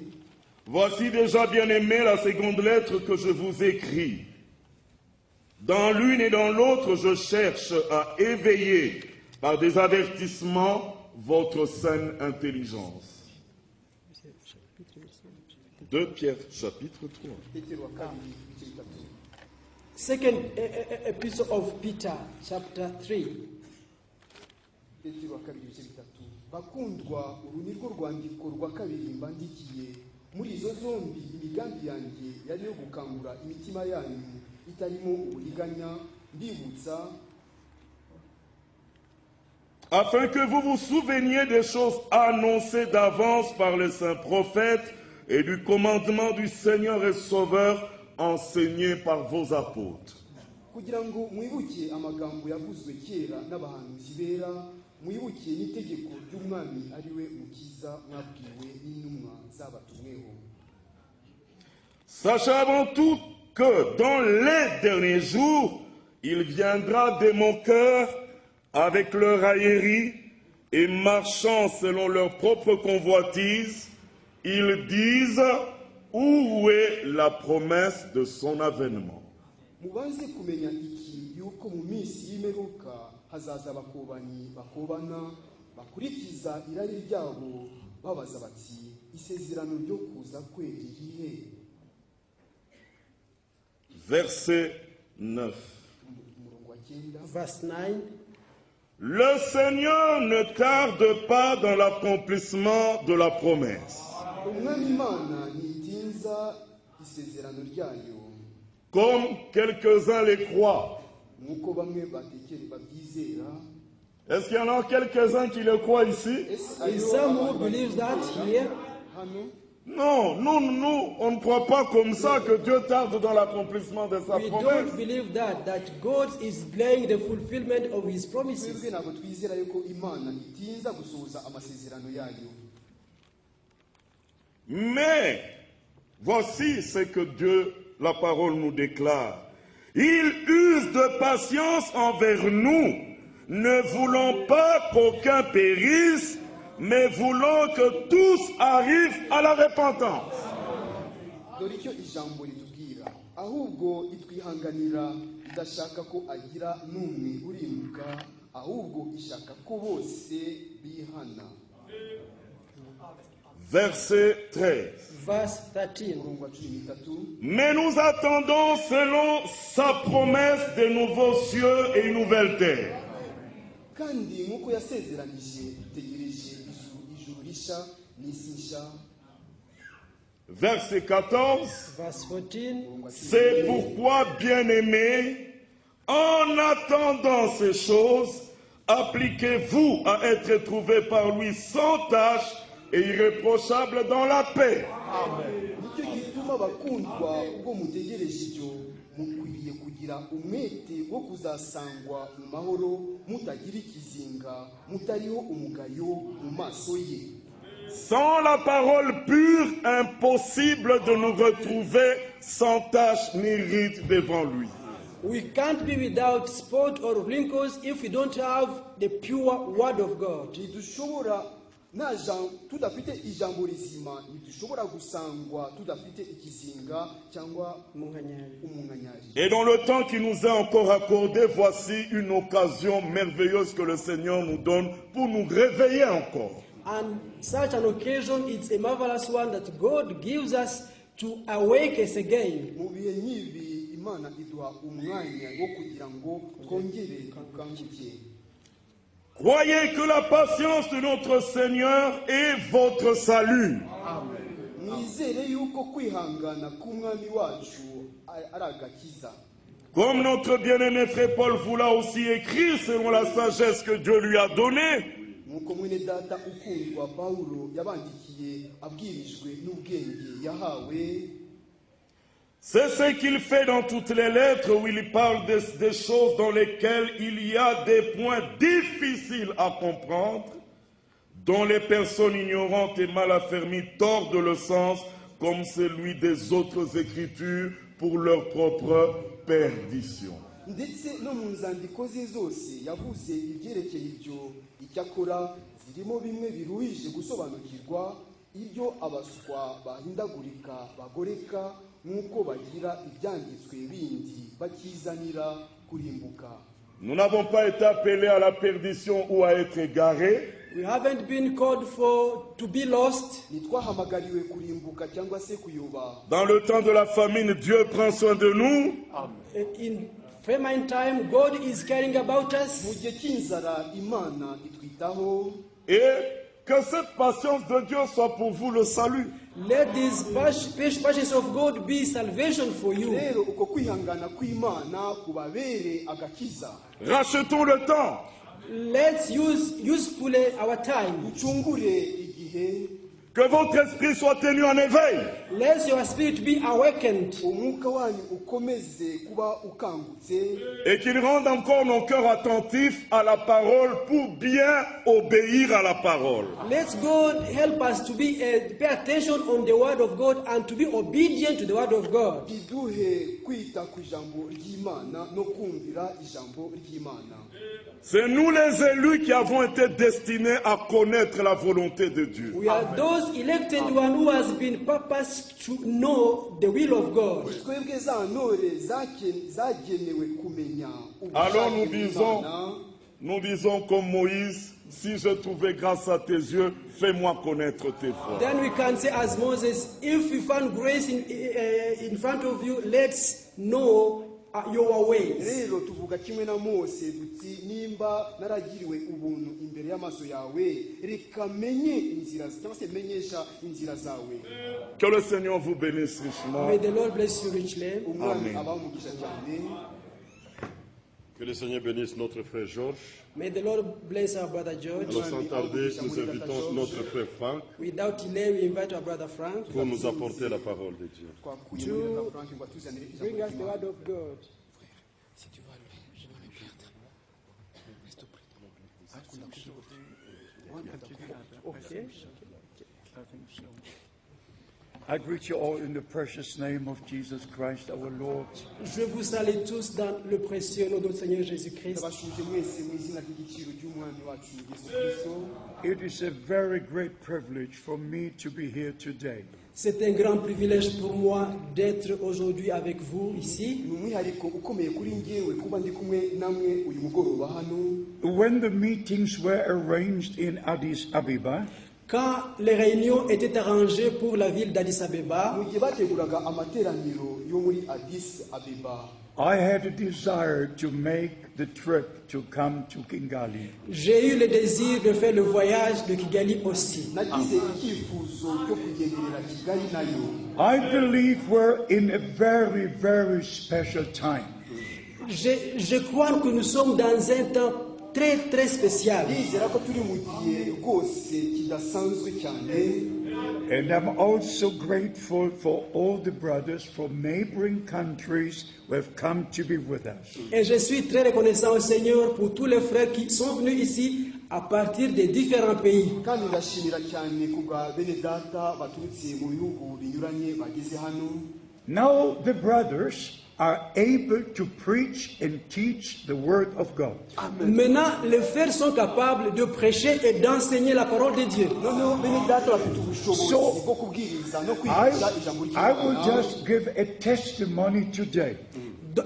S4: Voici déjà, bien-aimés, la seconde lettre que je vous écris. Dans l'une et dans l'autre, je cherche à éveiller par des avertissements votre saine intelligence. 2 Pierre chapitre 3.
S3: petero wa kabiri ibice bitatu
S2: Second epistle of Peter chapter 3.
S3: petero wa kabiri ibice bitatu bakundwa uru ni rwo rwandiko rwa kabiri mbandikiye muri izo zombi imigambi yanjye yari yo gukangura imitima yanyu itarimo uburiganya mbibutsa
S4: Afin que vous vous souveniez des choses annoncées d'avance par les saints prophètes et du commandement du Seigneur et Sauveur enseigné par vos apôtres.
S3: kugira ngo mwibuke amagambo yavuzwe kera n'abahanuzi bera mwibuke n'itegeko ry'umwami ari we mukiza mwabwiwe n'intumwa zabatumweho.
S4: Sachez avant tout que dans les derniers jours, il viendra de mon cœur avec leur raillerie et marchant selon leur propre convoitise, ils disent où est la promesse de son avènement.
S3: mubanze kumenya iki yuko mu minsi y'imperuka hazaza abakobanyi bakobana bakurikiza irari ryabo babaza bati isezerano ryo kuza kwe ririhe.
S4: Verset 9.
S3: umurongo wa 9
S2: Verse 9.
S4: Le Seigneur ne tarde pas dans l'accomplissement de la promesse,
S3: umwami imana ntitinza isezerano ryayo
S4: comme quelques-uns les croient.
S3: nk'uko bamwe babyizera.
S4: Est-ce qu'il y en a quelques-uns qui le croient ici?
S2: Is some who believe that here?
S3: hano
S4: Non, nous, on ne croit pas comme ça que Dieu tarde dans l'accomplissement de sa
S2: We
S4: promesse.
S2: don't believe that God is delaying the fulfillment of His promises.
S3: twebwe ntabwo twizera yuko imana itinza gusohoza amasezerano yayo.
S4: Mais voici ce que Dieu, la parole nous déclare. Il use de patience envers nous, ne voulant pas qu'aucun périsse, mais voulant que tous arrivent à la repentance.
S3: dore icyo ijambo ritubwira ahubwo itwihanganira idashaka ko agira n'umwe urimbuka ahubwo ishaka ko bose bihana.
S4: Verset 13.
S2: Verse 13.
S3: umurongo wa 13
S4: Mais nous attendons selon sa promesse de nouveaux cieux et une nouvelle terre.
S3: kandi nk'uko yasezeranije dutegereje ijuru rishya n'isi nshya.
S4: Verset 14.
S2: Verse 14.
S4: C'est pourquoi, bien-aimés, en attendant ces choses, appliquez-vous à être trouvés par lui sans tache et irréprochable dans la paix.
S3: nicyo gituma bakundwa ubwo mutegereje ibyo mukwiriye kugira umwete wo kuzasangwa mu mahoro mutagira ikizinga mutariho umugayo mu maso ye.
S4: Sans la parole pure, impossible de nous retrouver sans tache ni ride devant lui.
S2: We can't be without spot or wrinkles if we don't have the pure word of God.
S3: ntidushobora tudafite ijambo rizima ntidushobora gusangwa tudafite ikizinga cyangwa umunkanyari.
S4: Et dans le temps qui nous est encore accordé, voici une occasion merveilleuse que le Seigneur nous donne pour nous réveiller encore.
S2: And such an occasion, it's a marvelous one that God gives us to awake us again.
S3: Mu bihe nk'ibi Imana iduha umwanya wo kugira ngo twongere tukanguke.
S4: Croyez que la patience de notre Seigneur est votre salut.
S3: Mwizere yuko kwihangana k'umwami wacu ari agakiza.
S4: Comme notre bien-aimé frère Paul vous l'a aussi écrit selon la sagesse que Dieu lui a donnée.
S3: Nuko mwene data ukundwa Paulo yabandikiye abwirijwe n'ubwenge yahawe.
S4: C'est ce qu'il fait dans toutes les lettres où il parle des choses dans lesquelles il y a des points difficiles à comprendre, dont les personnes ignorantes et mal affermies tordent le sens comme celui des autres écritures pour leur propre perdition.
S3: Ndetse no mu nzandiko ze zose yavuze ibyerekeye ibyo icyakora zirimo bimwe biruhije gusobanukirwa ibyo abaswa bahindagurika bagoreka nk'uko bagira ibyanditswe bindi bakizanira kurimbuka.
S4: Nous n'avons pas été appelés à la perdition ou à être égarés.
S2: We haven't been called to be lost.
S3: Nitwahamagariwe kurimbuka cyangwa se kuyoba.
S4: Dans le temps de la famine, Dieu prend soin de nous.
S2: In famine time, God is caring about us.
S3: Mu gihe cy'inzara Imana itwitaho.
S4: Et que cette patience de Dieu soit pour vous le salut.
S2: Let this patience of God be salvation for you.
S3: Rero uko kwihangana kw'Imana kubabere agakiza.
S4: Rachetons le temps.
S2: Let's use usefully our time.
S3: Ucungure igihe.
S4: Que votre esprit soit tenu en éveil.
S2: Let your spirit be awakened.
S3: Umwuka wanyu ukomeze kuba ukangutse.
S4: Et qu'il rende encore nos cœurs attentifs à la parole pour bien obéir à la parole.
S2: Let God help us to pay attention on the word of God and to be obedient to the word of God.
S3: Iduhe kwita ku ijambo ry'Imana no kumvira ijambo ry'Imana.
S4: C'est nous les élus qui avons été destinés à connaître la volonté de Dieu.
S2: We are those elected one who has been purposed to know the will of God.
S3: Twebwe za ntore zagenewe kumenya
S4: Alors
S3: ubushobozi.
S4: nous disons comme Moïse, si je trouvais grâce à tes yeux, fais-moi connaître tes voies.
S2: Then we can say as Moses, if we find grace in front of you, let's know your ways.
S3: Rero tuvuga kimwe na Mose duti nimba naragiriwe ubuntu imbere y'amaso yawe reka menye inzira cyangwa se menyesha inzira zawe.
S4: Que le Seigneur vous bénisse richement.
S2: May the Lord bless you richly.
S3: Umwami abamugisha cyane.
S1: Que le Seigneur bénisse notre frère Georges.
S2: May the Lord bless our brother George.
S1: Alors sans tarder, nous invitons notre frère Franck
S2: Without delay, we invite our brother Frank
S1: pour nous apporter la parole de Dieu.
S3: Twakuye Frank ngo atuzanire
S2: bring
S3: ijambo
S2: us the word of God. Okay.
S5: I greet you all in the precious name of Jesus Christ our Lord.
S2: Je vous salue tous dans le précieux nom de notre Seigneur Jésus-Christ.
S3: Ndabashuje mwese mu izina ry'igiciro ry'umwami wacu Yesu Kristo.
S5: It is a very great privilege for me to be here today.
S2: C'est un grand privilège pour moi d'être aujourd'hui avec vous ici.
S3: Ni umwihariko ukomeye kuri njyewe kuba ndi kumwe namwe uyu mugoroba hano.
S5: When the meetings were arranged in Addis Ababa,
S2: Quand les réunions étaient arrangées pour la ville d'Addis Abeba,
S3: Mu gihe bateguraga amateraniro yo muri Addis Abeba,
S5: I had a desire to make the trip to come to Kigali.
S2: j'ai eu le désir de faire le voyage de Kigali aussi.
S3: nagize icyifuzo cyo kugenderera Kigali nayo.
S5: I believe we're in a very, very special time.
S2: Je crois que nous sommes dans un temps très très spécial.
S3: Ndizera ko turi mu gihe rwose kidasanzwe cyane.
S5: And I'm also grateful for all the brothers from neighboring countries who have come to be with us.
S2: Et je suis très reconnaissant au Seigneur pour tous les frères qui sont venus ici à partir des différents pays.
S3: Kandi ndashimira cyane ku bwa bene data baturutse mu bihugu binyuranye bageze hano.
S5: Now the brothers are able to preach and teach the word of God.
S2: Maintenant, les frères sont capables de prêcher et d'enseigner la parole de Dieu.
S3: noneho bene data bafite ubushobozi bwo kubwiriza no kwigisha ijambo
S5: I will
S3: ry'Imana.
S5: just give a testimony today.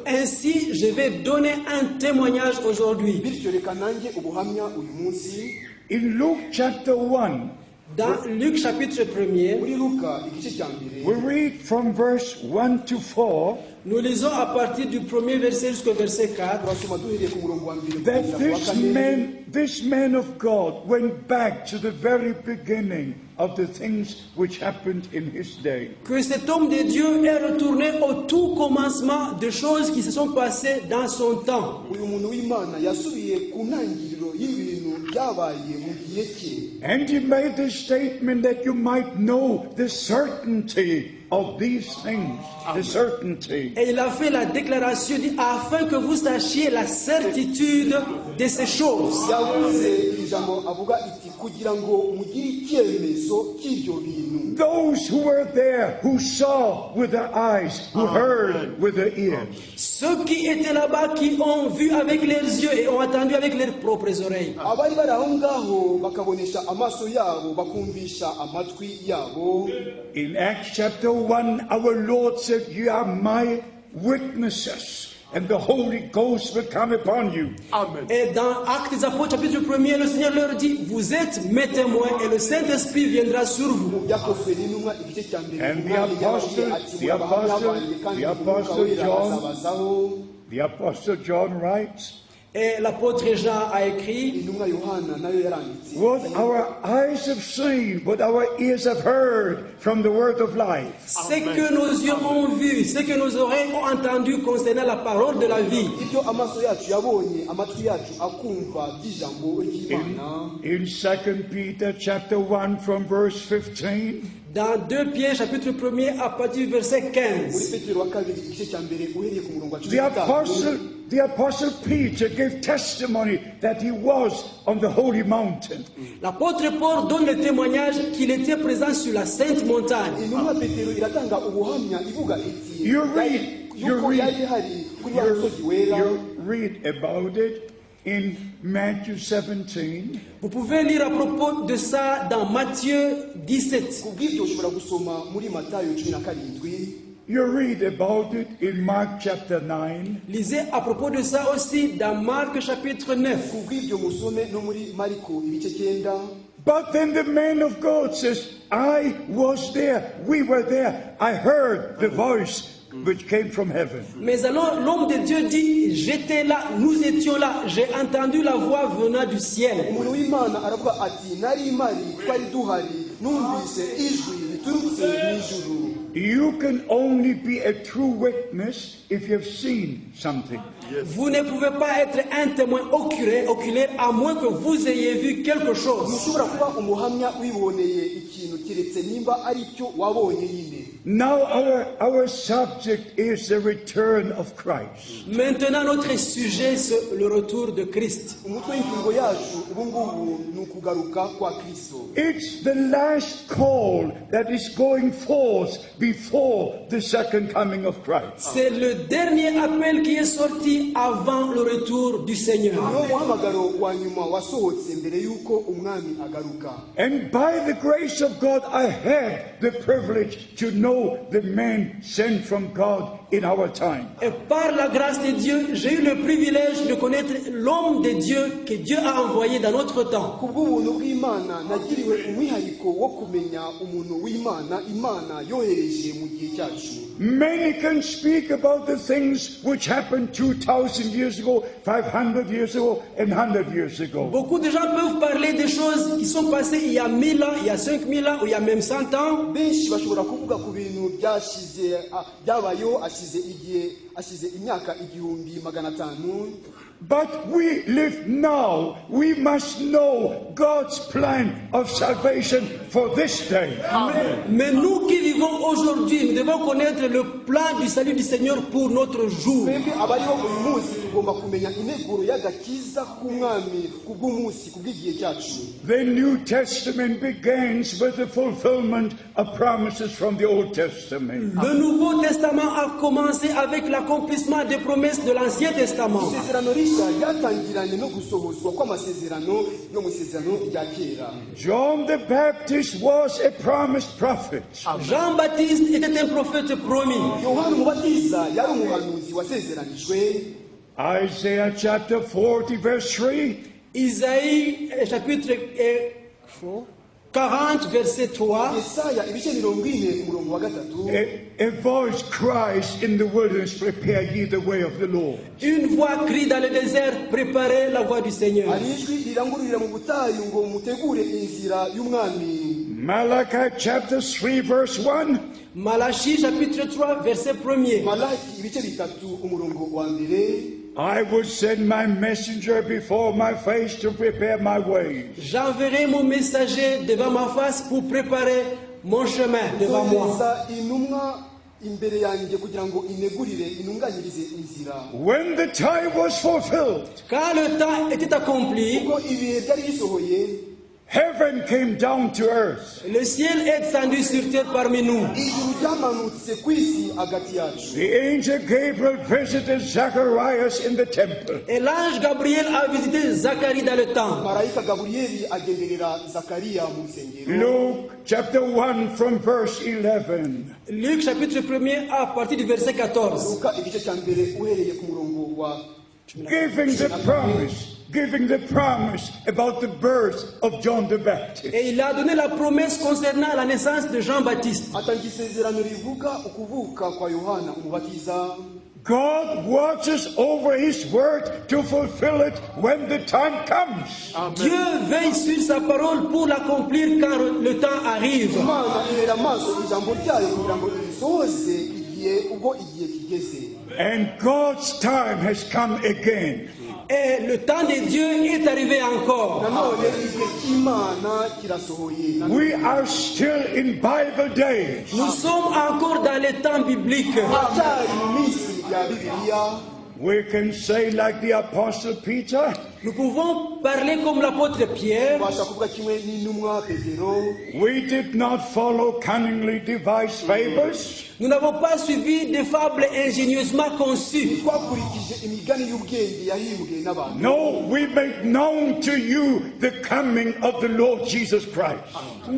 S2: Ainsi, je vais donner un témoignage aujourd'hui.
S3: bityo reka nanjye ubuhamya uyu munsi
S5: In Luke chapter 1,
S2: Dans Luc chapitre 1er,
S3: muri luka igice cya
S5: we
S3: mbere
S5: read from verse 1 to 4
S2: nous lisons à partir du premier verset jusqu'au verset 4
S3: turasoma duhereye ku murongo wa mbere
S5: that
S3: kugeza ku wa kane.
S5: this man of God went back to the very beginning of the things which happened in his day.
S2: que cet homme de Dieu est retourné au tout commencement des choses qui se sont passées dans son temps.
S3: uyu muntu w'imana yasubiye ku ntangiriro y'ibintu byabaye mu gihe cye.
S5: And he made the statement that you might know the certainty of these things, the certainty.
S2: Et il a fait la déclaration dit, afin que vous sachiez la certitude de ces choses.
S3: yavuze ijambo avuga iti kugira ngo mugire icyemezo cy'ibyo bintu.
S5: Those who were there, who saw with their eyes, who heard with their ears.
S2: Ceux qui étaient là-bas, qui ont vu avec leurs yeux et ont entendu avec leurs propres oreilles.
S3: abari bari aho ngaho bakabonesha amaso yabo bakumvisha amatwi yabo.
S5: In Acts chapter 1, our Lord said, "You are my witnesses, and the Holy Ghost will come upon you."
S2: Et dans Actes des Apôtres chapitre 1er, le Seigneur leur dit, vous êtes mes témoins et le Saint-Esprit viendra sur vous.
S3: byakozwe n'intumwa igice cya mbere
S5: And the
S3: umwami
S5: apostle-
S3: yababwiye ati
S5: the
S3: "Murabahamya
S5: apostle-
S3: banjye kandi
S5: the
S3: umwuka
S5: apostle
S3: wera
S5: John-
S3: azabazaho."
S5: The Apostle John writes,
S2: Et l'apôtre Jean a écrit,
S3: intumwa yohana nayo yaranditse
S5: "What our eyes have seen, what our ears have heard from the word of life."
S2: ce que nos yeux ont vu, ce que nos oreilles ont entendu concernant la parole de la vie.
S3: ibyo amaso yacu yabonye amatwi yacu akumva by'ijambo ry'imana.
S5: In 2 Peter chapter 1 from verse 15,
S2: Dans 2 Pierre chapitre 1er à partir du verset
S3: muri
S2: 15.
S3: petero wa kabiri igice cya mbere uhereye ku murongo wa cumi
S5: the
S3: na gatanu.
S5: apostle Peter gave testimony that he was on the holy mountain.
S2: L'apôtre Paul donne le témoignage qu'il était présent sur la sainte montagne.
S3: intumwa petero iratanga ubuhamya ivuga iti
S5: You read- you
S3: yuko
S5: read-
S3: yari hari kuri wa musozi wera.
S5: You read about it in Matthew 17.
S2: Vous pouvez lire à propos de ça dans Matthieu 17.
S3: ku bw'ibyo ushobora gusoma muri matayo 17.
S5: You read about it in Mark chapter 9.
S2: Lisez à propos de ça aussi dans Marc chapitre 9.
S3: ku bw'ibyo musome no muri mariko ibice 9.
S5: But then the man of God says, "I was there, we were there, I heard the voice which came from heaven."
S2: Mais alors l'homme de Dieu dit, j'étais là, nous étions là, j'ai entendu la voix venant du ciel.
S3: umuntu w'imana aravuga ati nari mari twari duhari numvise ijwi riturutse mu ijuru.
S5: You can only be a true witness if you've seen something.
S2: Vous ne pouvez pas être un témoin oculaire à moins que vous ayez vu quelque chose.
S3: ntushobora kuba umuhamya wiboneye ikintu keretse nimba ari cyo wabonye nyine.
S5: Now our subject is the return of Christ.
S2: Maintenant notre sujet c'est le retour de Christ.
S3: umutwe w'ingingo yacu ubu ngubu ni ukugaruka kwa kristo.
S5: It's the last call that is going forth before the second coming of Christ.
S2: C'est le dernier appel qui est sorti avant le retour du Seigneur.
S3: niwo muhamagaro wa nyuma wasohotse mbere y'uko umwami agaruka.
S5: And by the grace of God, I had the privilege to know the man sent from God in our time.
S2: Et par la grâce de Dieu, j'ai eu le privilège de connaître l'homme de Dieu que Dieu a envoyé dans notre temps.
S3: ku bw'ubuntu bw'imana nagiriwe umwihariko wo kumenya umuntu w'imana imana yohereje mu gihe cyacu.
S5: Many can speak about the things which happened 2,000 years ago, 500 years ago, and 100 years ago.
S2: Beaucoup de gens peuvent parler des choses qui sont passées il y a 1000 ans, il y a 5000 ans, ou il y a même 100 ans.
S3: benshi bashobora kuvuga ku bintu byabayeho ashize imyaka 1500.
S5: But we live now. We must know God's plan of salvation for this day.
S2: Mais nous qui vivons aujourd'hui, nous devons connaître le plan du salut du Seigneur pour notre jour.
S3: twebwe abariho uyu munsi tugomba kumenya integuro y'agakiza k'umwami kubw'umunsi kubw'igihe cyacu.
S5: The New Testament begins with the fulfillment of promises from the Old Testament.
S2: Le Nouveau Testament a commencé avec l'accomplissement des promesses de l'Ancien Testament.
S3: Isezerano rishya ryatangiranye no gusohozwa kw'amasezerano yo mu isezerano rya kera.
S5: John the Baptist was a promised prophet.
S2: Jean-Baptiste était un prophète promis.
S3: Yohana umubatiza yari umuhanuzi wasezeranijwe.
S5: Isaiah chapter 40 verse 3.
S2: Isaïe chapitre 40 verset 3.
S3: Yesaya ibice 40 umurongo wa gatatu.
S5: A voice cries in the wilderness, prepare ye the way of the Lord.
S2: Une voix crie dans le désert, préparez la voie du Seigneur.
S3: Hari ijwi rirangururira mu butayu ngo mutegure inzira y'umwami.
S5: Malachi chapter 3 verse 1.
S2: Malachie chapitre 3 verset 1er.
S3: Malaki ibice 3 umurongo wa mbere.
S5: I will send my messenger before my face to prepare my ways.
S2: J'enverrai mon messager devant ma face pour préparer mon chemin devant moi.
S3: Nzohereza intumwa imbere yanjye kugira ngo inegurire inunganyirize inzira.
S5: When the time was fulfilled,
S2: Quand le temps était accompli,
S3: Ubwo ibihe byari bisohoye,
S5: heaven came down to earth.
S2: le ciel est descendu sur terre parmi nous.
S3: ijuru ryamanutse ku isi hagati yacu.
S5: The angel Gabriel visited Zacharias in the temple.
S2: Et l'ange Gabriel a visité Zacharie dans le temple.
S3: Marayika Gaburiyeli agenderera Zakariya mu rusengero.
S5: Luke chapter 1 from verse 11.
S2: Luc chapitre 1er à partir du verset 14.
S3: Luka igice cya mbere uhereye ku murongo wa
S5: Giving the promise about the birth of John the Baptist.
S2: Et il a donné la promesse concernant la naissance de Jean-Baptiste.
S3: atanga isezerano rivuga ukuvuka kwa Yohana umubatiza.
S5: God watches over his word to fulfill it when the time comes.
S2: Dieu veille sur sa parole pour l'accomplir quand le temps arrive.
S3: Imana irera amaso ijambo ryayo kugira ngo risohoze ubwo igihe kigeze.
S5: And God's time has come again.
S2: Et le temps de Dieu est arrivé encore.
S3: Nanone igihe cy'Imana kirasohoye.
S5: We are still in Bible days.
S2: Nous sommes encore dans les temps bibliques.
S3: Haracyari mu minsi ya Bibiliya.
S5: We can say like the Apostle Peter,
S2: Nous pouvons parler comme l'apôtre Pierre.
S3: Tubasha kuvuga kimwe n'intumwa Petero.
S5: we did not follow cunningly devised fables.
S2: Nous n'avons pas suivi des fables ingénieusement conçues.
S3: Twakurikije imigani y'ubwenge yahimbwe n'abantu.
S5: No, we make known to you the coming of the Lord Jesus Christ.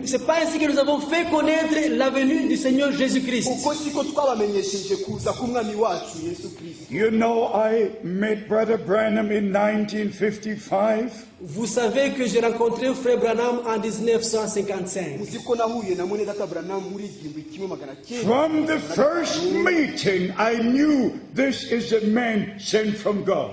S2: C'est pas ainsi que nous avons fait connaître la venue du Seigneur Jésus-Christ.
S3: Uko siko twabamenyesheje kuza k'umwami wacu Yesu Kristo.
S5: You know, I met Brother Branham in 1955.
S2: Vous savez que j'ai rencontré Frère Branham en 1955.
S3: Muzi ko nahuye na mwene data Branham muri 1900.
S5: From the first meeting, I knew this is a man sent from God.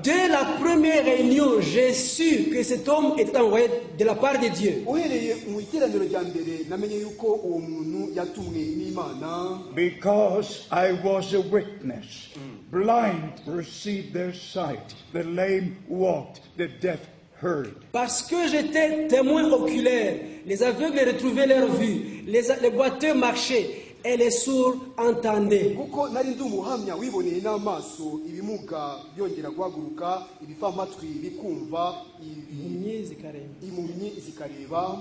S2: Dès la première réunion, j'ai su que cet homme était envoyé de la part de Dieu.
S3: Uhereye mu iteraniro rya mbere namenye yuko uwo muntu yatumwe n'Imana.
S5: Because I was a witness. Blind received their sight, the lame walked, the deaf heard.
S2: Parce que j'étais témoin oculaire, les aveugles retrouvaient leur vue, les boiteux marchaient et les sourds entendaient.
S3: Kuko nari ndi umuhamya wiboneye n'amaso ibimuga byongera guhaguruka, ibifamatwi bikumva, impumyi zikareba.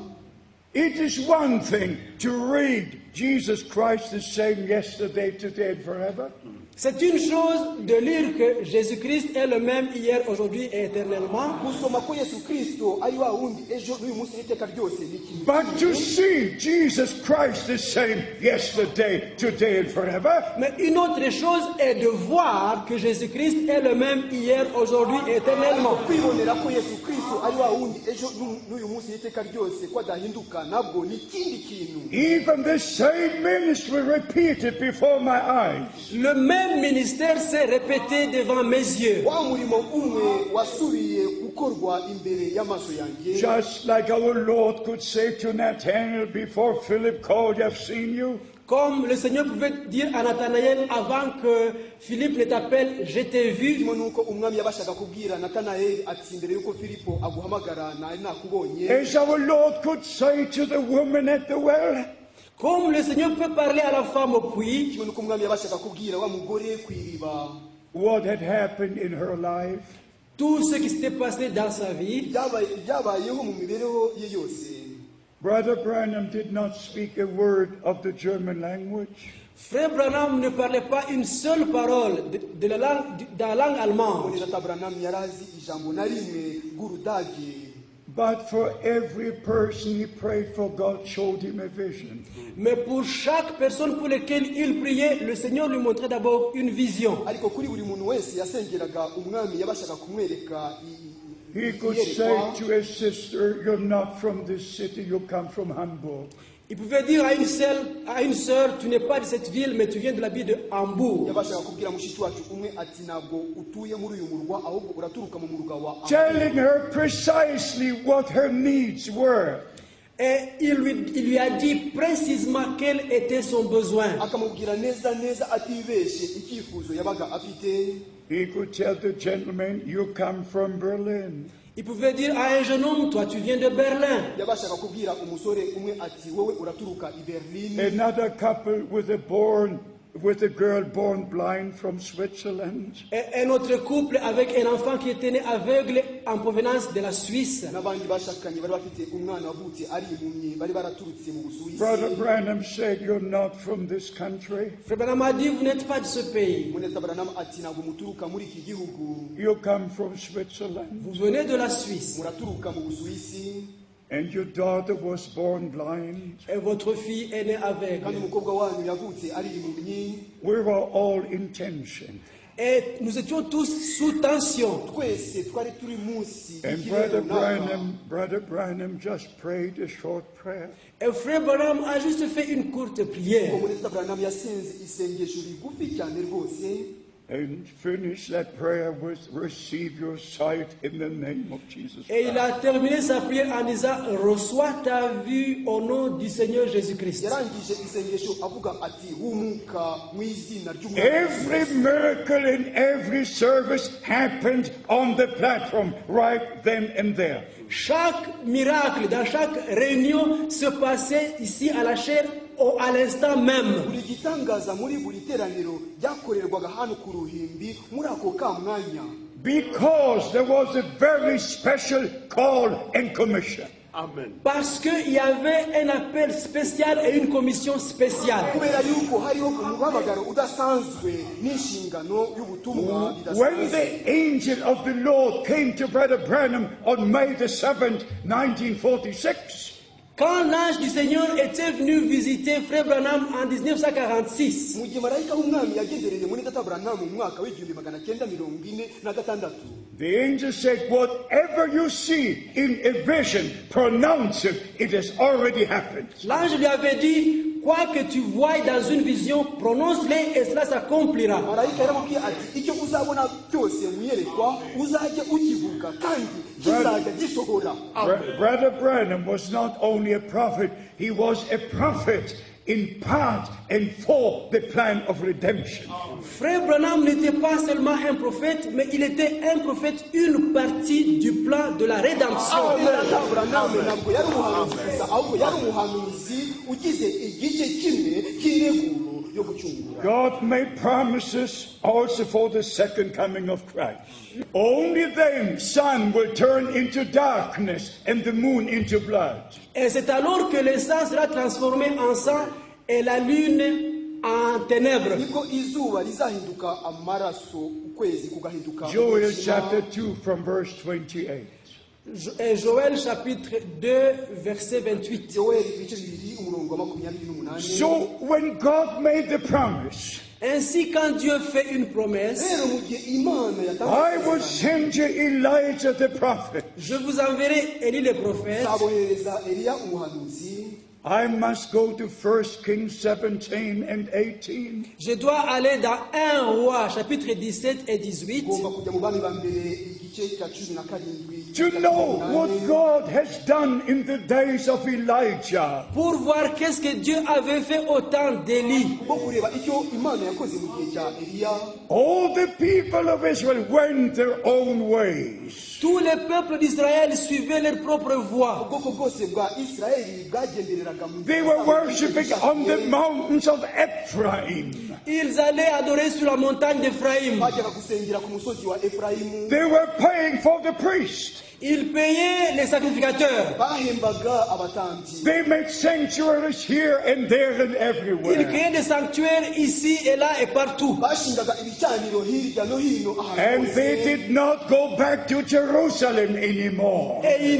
S5: It is one thing to read Jesus Christ the same yesterday, today, and forever.
S2: C'est une chose de lire que Jésus-Christ est le même hier, aujourd'hui et éternellement.
S3: Gusoma ko Yesu Kristo ari wa wundi ejo n'uyu munsi n'iteka ryose ni ikintu.
S5: But to see Jesus Christ the same yesterday, today, and forever.
S2: Mais une autre chose est de voir que Jésus-Christ est le même hier, aujourd'hui et éternellement.
S3: Kwibonera ko Yesu Kristo ari wa wundi ejo n'uyu munsi n'iteka ryose ko adahinduka nabwo ni ikindi kintu.
S5: Even the same ministry repeated before my eyes.
S2: Le même ministère s'est répété devant mes yeux.
S3: wa murimo umwe wasubiye gukorwa imbere y'amaso yanjye.
S5: Just like our Lord could say to Nathanael before Philip called, I've seen you.
S2: Comme le Seigneur pouvait dire à Nathanaël avant que Philippe ne t'appelle, je t'ai vu.
S3: Kimwe nuko umwami yabashaga kubwira Natanayeli ati imbere yuko Filipo aguhamagara nari nakubonye.
S5: As our Lord could say to the woman at the well.
S2: Comme le Seigneur peut parler à la femme au puits.
S3: Kimwe nuko umwami yabashaga kubwira wa mugore kw'iriba
S5: What had happened in her life.
S2: Tout ce qui s'était passé dans sa vie.
S3: byabayeho mu mibereho ye yose.
S5: Brother Branham did not speak a word of the German language.
S2: Frère Branham ne parlait pas une seule parole de la langue allemande.
S3: Dr. Branham yarazi ijambo na rimwe bw'Urudage.
S5: But for every person he prayed for, God showed him a vision.
S2: Mais pour chaque personne pour laquelle il priait, le Seigneur lui montrait d'abord une vision.
S3: Ariko kuri buri muntu wese yasengeraga umwami yabashaga kumwereka
S5: He could say to his sister, you're not from this city, you come from Hamburg.
S2: Il pouvait dire à une sœur, tu n'es pas de cette ville, mais tu viens de la ville de Hambourg.
S3: yabashaga kubwira mushiki wacu umwe ati ntabwo utuye muri uyu murwa ahubwo uraturuka mu murwa wa
S5: Telling her precisely what her needs were.
S2: Et il lui a dit précisément quel était son besoin.
S3: akamubwira neza neza atibeshe icyifuzo yabaga afite.
S5: He could tell the gentleman, you come from Berlin.
S2: Il pouvait dire à un jeune homme, toi tu viens de Berlin.
S3: yabashaga kubwira umusore umwe ati wowe uraturuka i Berlin.
S5: Another couple with a girl born blind from Switzerland.
S2: Et un autre couple avec un enfant qui était né aveugle en provenance de la Suisse.
S3: n'abandi bashakanye bari bafite umwana wavutse ari impumyi bari baraturutse mu Busuwisi.
S5: Brother Branham said, you're not from this country.
S2: Frère Branham a dit, vous n'êtes pas de ce pays.
S3: Muneta Branham ati ntabwo muturuka muri iki gihugu
S5: You come from Switzerland.
S2: Vous venez de la Suisse.
S3: muraturuka mu Busuwisi.
S5: And your daughter was born blind.
S2: Et votre fille est née aveugle.
S3: kandi umukobwa wanyu yavutse ari impumyi.
S5: We were all in tension.
S2: Et nous étions tous sous tension.
S3: twese twari turi munsi
S5: And Brother Branham just prayed a short prayer.
S2: Et Frère Branham a juste fait une courte prière.
S3: Muneta Branham yasenze isengesho rigufi cyane rwose.
S5: And finished that prayer with, receive your sight in the name of Jesus
S2: Et il a
S5: Christ.
S2: terminé sa prière en disant, reçois ta vue au nom du Seigneur Jésus-Christ.
S3: yarangije isengesho avuga ati humuka mu izina
S5: Every
S3: ry'umwami.
S5: miracle in every service happened on the platform right then and there.
S2: Chaque miracle dans chaque réunion se passait ici à la chaire à l'instant même.
S3: buri gitangaza muri buri teraniro ryakorerwaga hano ku ruhimbi muri ako ka mwanya.
S5: Because there was a very special call and commission.
S1: Amen.
S2: Parce qu'il y avait un appel spécial et une commission spéciale.
S3: kubera yuko hariho umuhamagaro udasanzwe n'inshingano y'ubutumwa
S5: When
S3: bidasanzwe.
S5: the angel of the Lord came to Brother Branham on May the 7th, 1946,
S2: Quand l'ange du Seigneur était venu visiter Frère Branham en 1946,
S3: mu gihe marayika w'umwami yagendereye muri Data Branham mu mwaka w'1946.
S5: the angel said, whatever you see in a vision, pronounce it. It has already happened.
S2: l'ange lui avait dit, quoi que tu vois dans une vision, prononce-le et cela s'accomplira.
S3: marayika yaramubwiye ati icyo uzabona cyose mu iyerekwa uzajya ukivuga kandi kizajya gisohora.
S5: Brother Branham was not only a prophet, he was a prophet in part and for the plan of redemption.
S2: Frère Branham n'était pas seulement un prophète, mais il était un prophète, une partie du plan de la rédemption.
S3: Data Branham ntabwo yari umuhanuzi gusa ahubwo yari umuhanuzi ugize igice kimwe cy'integuro yo gucungura.
S5: God made promises also for the second coming of Christ. Only then sun will turn into darkness and the moon into blood.
S2: Et c'est alors que le sang sera transformé en sang et la lune en ténèbres.
S3: nibwo izuba rizahinduka amaraso ukwezi kugahinduka
S5: Joel
S3: umwijima.
S5: chapter 2 from verse 28.
S2: Joël chapitre 2 verset 28.
S3: Yoweri ibice bibiri umurongo wa 28.
S5: So when God made the promise,
S2: Ainsi quand Dieu fait une promesse,
S3: rero mu gihe imana
S5: I will
S3: yatangaje
S5: send you Elijah the prophet.
S2: je vous enverrai Élie le prophète.
S3: nzabohereza Eliya umuhanuzi.
S5: I must go to 1 Kings 17 and 18.
S2: Je dois aller dans 1 Roi, chapitre 17 et 18,
S3: ugomba kujya mu bami ba mbere igice cya 17
S5: To know what God has done in the days of Elijah.
S2: pour voir qu'est-ce que Dieu avait fait au temps d'Élie.
S3: bwo kureba icyo imana yakoze mu gihe cya Eliya.
S5: All the people of Israel went their own ways.
S2: Tous les peuples d'Israël suivaient leur propre voie.
S3: ubwoko bwose bwa Isirayeli bwagendereraga mu
S5: They were worshiping on the mountains of Ephraim.
S2: Ils allaient adorer sur la montagne d'Éphraïm.
S3: bajyaga gusengera ku musozi wa Efurayimu.
S5: They were paying for the priest.
S2: Ils payaient les sacrificateurs.
S3: bahembaga abatambyi.
S5: They made sanctuaries here and there and
S2: Ils
S5: everywhere.
S2: créaient des sanctuaires ici et là et partout.
S3: bashingaga ibicaniro hirya no hino ahantu
S5: And they
S3: hose.
S5: did not go back to Jerusalem anymore.
S2: Et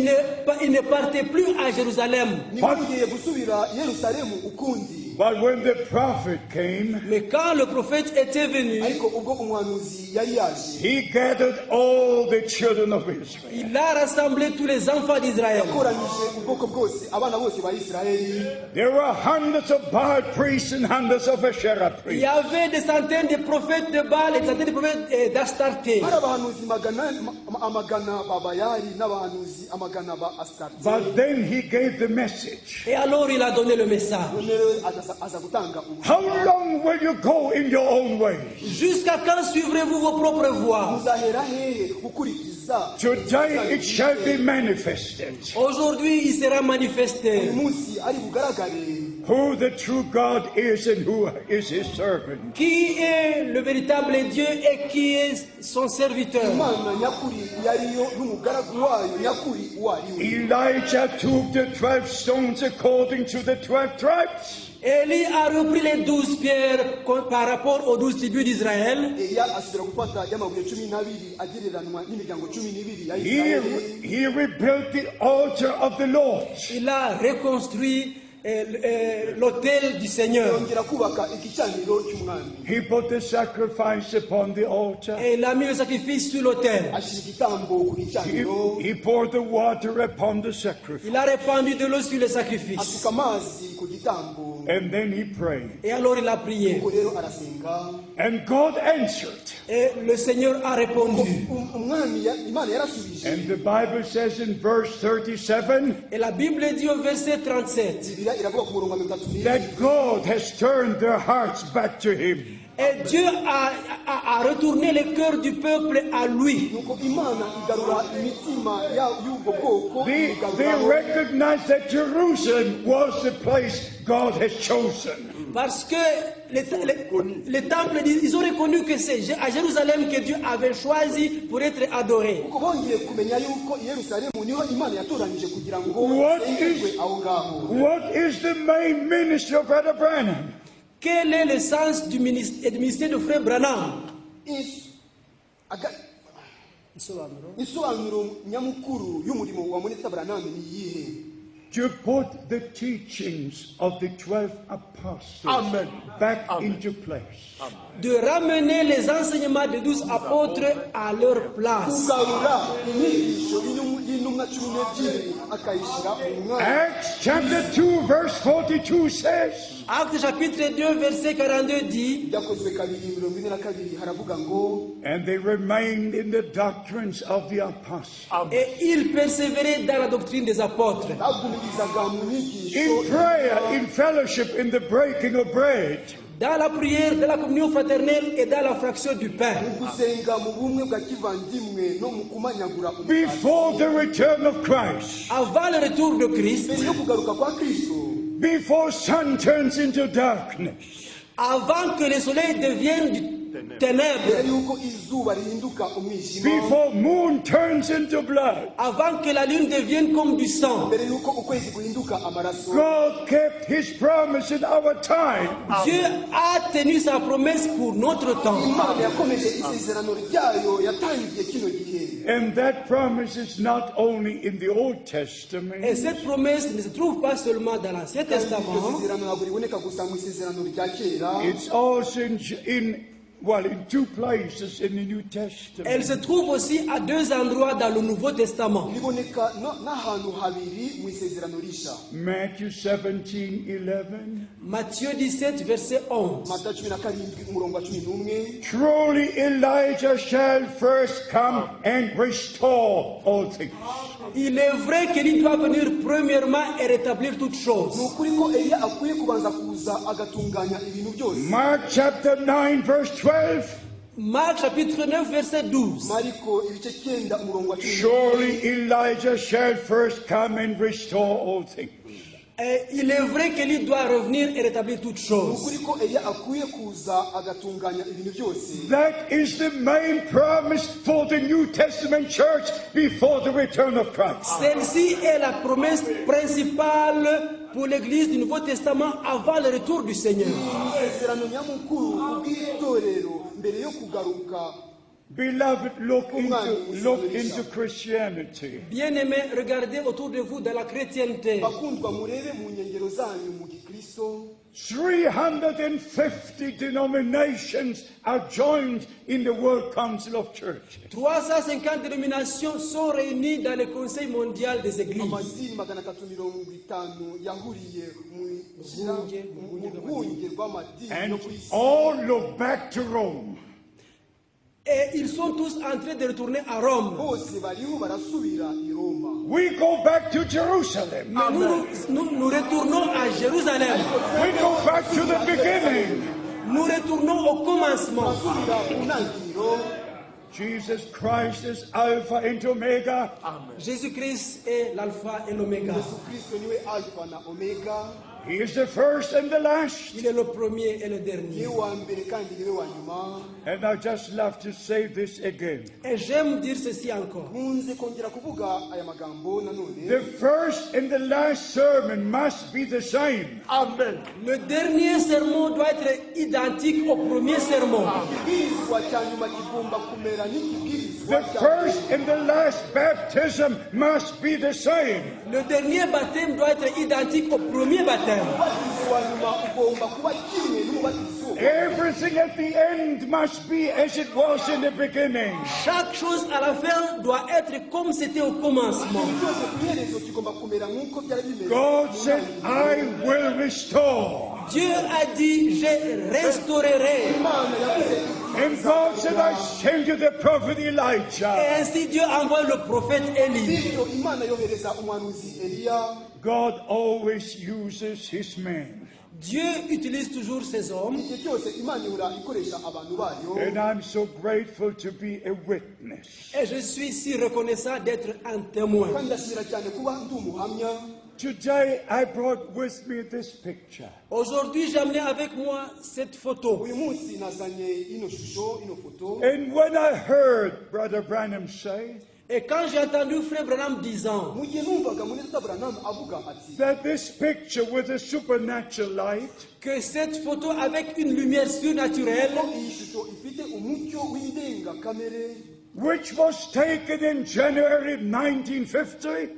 S2: ils ne partaient plus à Jérusalem.
S3: ntibongeye gusubira i Yerusalemu ukundi.
S5: But when the prophet came,
S2: Mais quand le prophète était venu,
S3: ariko ubwo umuhanuzi yari yaje
S5: he gathered all the children of Israel.
S2: il a rassemblé tous les enfants d'Israël.
S3: yakoranyije ubwoko bwose abana bose ba Isirayeli.
S5: There were hundreds of Baal priests and hundreds of Asherah
S2: Il
S5: priests.
S2: y avait des centaines de prophètes de Baal et des centaines de prophètes d'Astarté.
S3: hari abahanuzi amagana ba Bayali n'abahanuzi amagana ba Astarte.
S5: But then he gave the message.
S2: Et alors il a donné le message.
S3: none rero aza gutanga
S5: How long will you go in your own way?
S2: Jusqu'à quand suivrez-vous vos propres voies?
S3: muzahera hehe gukurikiza.
S5: Today it shall be manifested
S2: Aujourd'hui, il sera
S3: uyu
S2: manifesté
S3: munsi ari bugaragare
S5: who the true God is and who is his servant.
S2: qui est le véritable Dieu et qui est son serviteur.
S3: imana nyakuri yariyo n'umugaragu wayo nyakuri uwo ari we.
S5: Elijah took the 12 stones according to the 12 tribes.
S2: Élie a repris les 12 pierres par rapport aux 12 tribus d'Israël.
S3: Eliya asubira gufata y'amabuye 12 agereranwa n'imiryango 12 ya Isirayeli.
S5: He rebuilt the altar of the Lord.
S2: Il a reconstruit l'autel du Seigneur.
S3: yongera kubaka igicaniro cy'umwami.
S5: He put the sacrifice upon the altar.
S2: Et il a mis le sacrifice sur l'autel.
S3: ashyira igitambo ku gicaniro.
S5: He poured the water upon the sacrifice.
S2: Il a répandu de l'eau sur le sacrifice.
S3: asuka amazi ku gitambo.
S5: And then he prayed.
S2: Et alors il a prié.
S3: ubwo rero arasenga.
S5: And God answered.
S2: Et le Seigneur a répondu.
S3: Imana yarasubije.
S5: And the Bible says in verse 37
S2: Et la Bible dit au verset 37.
S3: Bibiliya iravuga ku murongo wa 32
S5: that God has turned their hearts back to him.
S2: Et Dieu a retourné le cœur du peuple à lui.
S3: nuko Imana igarura imitima y'ubwo bwoko.
S5: They
S3: igarura-
S5: recognized that Jerusalem was the place God has chosen.
S2: Parce que les temples, ils ont reconnu que c'est à Jérusalem que Dieu avait choisi pour être adoré.
S3: kuko bongeye kumenya yuko i Yerusalemu niho Imana yatoranyije kugira ngo
S5: What
S3: isengerwe
S5: is-
S3: aho ngaho.
S5: What is the main ministry of Brother Branham?
S2: Quel est le sens du ministère de Frère Branham?
S3: Aga- isobanuro nyamukuru y'umurimo wa Munisa Branham ni iyihe?
S5: To put the teachings of the 12 apostles back into place.
S2: De ramener les enseignements des 12 apôtres à leur place.
S3: kugarura inyigisho y'intumwa 12 akayishyira mu mwanya.
S5: Acts chapter 2 verse 42 says,
S2: Acte chapitre 2 verset 42 dit,
S3: byakozwe 2:42 haravuga ngo
S5: and they remained in the doctrines of the apostles.
S2: et ils persévéraient dans la doctrine des apôtres.
S3: bagumirizaga mu nyigisho
S5: In prayer, in fellowship, in the breaking of bread.
S2: Dans la prière, dans la communion fraternelle et dans la fraction du pain.
S3: mu gusenga mu bumwe bwa kivandimwe no mu kumanyagura umugati.
S5: Before the return of Christ,
S2: Avant le retour de Christ,
S3: mbere yo kugaruka kwa Kristo,
S5: before sun turns into darkness,
S2: avant que le soleil devienne du
S3: mbere
S2: ténèbres,
S3: yuko izuba rihinduka umwijima,
S5: before moon turns into blood,
S2: avant que la lune devienne comme du sang,
S3: mbere yuko ukwezi guhinduka amaraso,
S5: God kept his promise in our time.
S2: Dieu a tenu sa promesse pour notre temps.
S3: Imana yakomeje isezerano ryayo yatangiye kino gihe.
S5: And that promise is not only in the Old
S2: Et
S5: Testament,
S2: cette promesse ne se trouve pas seulement dans l'Ancien
S3: Kandi iryo
S2: Testament,
S3: sezerano ntabwo riboneka gusa mu isezerano rya kera,
S5: it's also in well, in two places in the New Testament.
S2: Elle se trouve aussi à deux endroits dans le Nouveau Testament.
S3: riboneka n'ahantu habiri mu isezerano risha.
S5: Matthew 17:11.
S2: Matthieu 17, verset 11.
S3: Matayo 17 umurongo wa 11.
S5: Truly Elijah shall first come and restore all things.
S2: Il est vrai qu'il doit venir premièrement et rétablir toutes choses.
S3: Ni ukuri ko Eliya akwiye kubanza kuza agatunganya ibintu byose.
S5: Mark chapter 9 verse 12.
S2: Marc chapitre 9, verset 12.
S3: Mariko ibice 9 umurongo wa 11.
S5: Surely Elijah shall first come and restore all things.
S2: Et il est vrai qu'il doit revenir et rétablir toutes
S3: Ni
S2: choses.
S3: ukuri ko Eliya akwiye kuza agatunganya ibintu byose.
S5: That is the main promise for the New Testament church before the return of Christ.
S2: Celle-ci est la promesse principale pour l'Église du Nouveau Testament avant le retour du Seigneur.
S3: Isezerano nyamukuru kubw'itorero mbere yo kugaruka.
S5: Beloved, look into Christianity.
S2: Bien-aimés, regardez autour de vous dans la chrétienté.
S3: Bakundwa murebe mu nkengero zanyu mu gikristo.
S5: 350 denominations are joined in the World Council of Churches.
S2: 350 dénominations sont réunies dans le Conseil mondial des églises.
S3: Amadini 350 yahuriye mu rwunge rw'amadini yo
S5: And
S3: ku isi.
S5: all look back to Rome.
S2: Et ils sont tous en train de retourner à Rome.
S3: Bose bariho barasubira i Roma.
S5: We go back to Jerusalem.
S2: Mais nous retournons à Jérusalem.
S5: We go back to the beginning.
S2: Nous retournons au commencement.
S3: Basubira ku ntangiriro.
S5: Jesus Christ is Alpha and Omega.
S2: Jésus-Christ est l'alpha et l'oméga.
S3: Yesu Kristo niwe alfa na omega.
S5: He is the first and the last.
S2: Il est le premier et le dernier.
S3: Niwe wa mbere kandi niwe wa nyuma.
S5: And I just love to say this again.
S2: Et j'aime dire ceci encore.
S3: Nkunze kongera kuvuga aya magambo nanone.
S5: The first and the last sermon must be the same.
S3: Amen.
S2: Le dernier sermon doit être identique au premier sermon.
S3: Ikibwirizwa cya nyuma kigomba kumera n'ikibwirizwa
S5: The
S3: cya
S5: first
S3: mbere.
S5: and the last baptism must be the same.
S2: Le dernier baptême doit être identique au premier baptême.
S3: Umubatizo wa nyuma ugomba kuba kimwe n'umubatizo.
S5: Everything at the end must be as it was in the beginning.
S2: Chaque chose à la fin doit être comme c'était au commencement.
S3: Byose ku iherezo kigomba kumera nk'uko byari bimeze.
S5: God said, I will restore.
S2: Dieu a dit, je restaurerai.
S3: Imana yavuze
S5: And God said, I send you the prophet
S2: Et
S5: Elijah.
S2: ainsi Dieu envoie le prophète Élie.
S3: bityo Imana yohereza umuhanuzi Eliya.
S5: God always uses his men.
S2: Dieu utilise toujours ses hommes.
S3: Igihe cyose Imana ihora ikoresha abantu bayo.
S5: And I'm so grateful to be a witness.
S2: Et je suis si reconnaissant d'être un témoin.
S3: Kandi ndashimira cyane kuba ndi umuhamya.
S5: Today I brought with me this picture.
S2: Aujourd'hui, j'ai amené avec moi cette photo.
S3: Uyu munsi nazanye ino shusho, ino foto.
S5: And when I heard Brother Branham say
S2: Et quand j'ai entendu Frère Branham disant
S3: Mu gihe numvaga Muneza Branham avuga ati
S5: that this picture with a supernatural light
S2: que cette photo avec une lumière surnaturelle
S3: ko iyi shusho ifite umucyo w'indengakamere
S5: which was taken in January 1950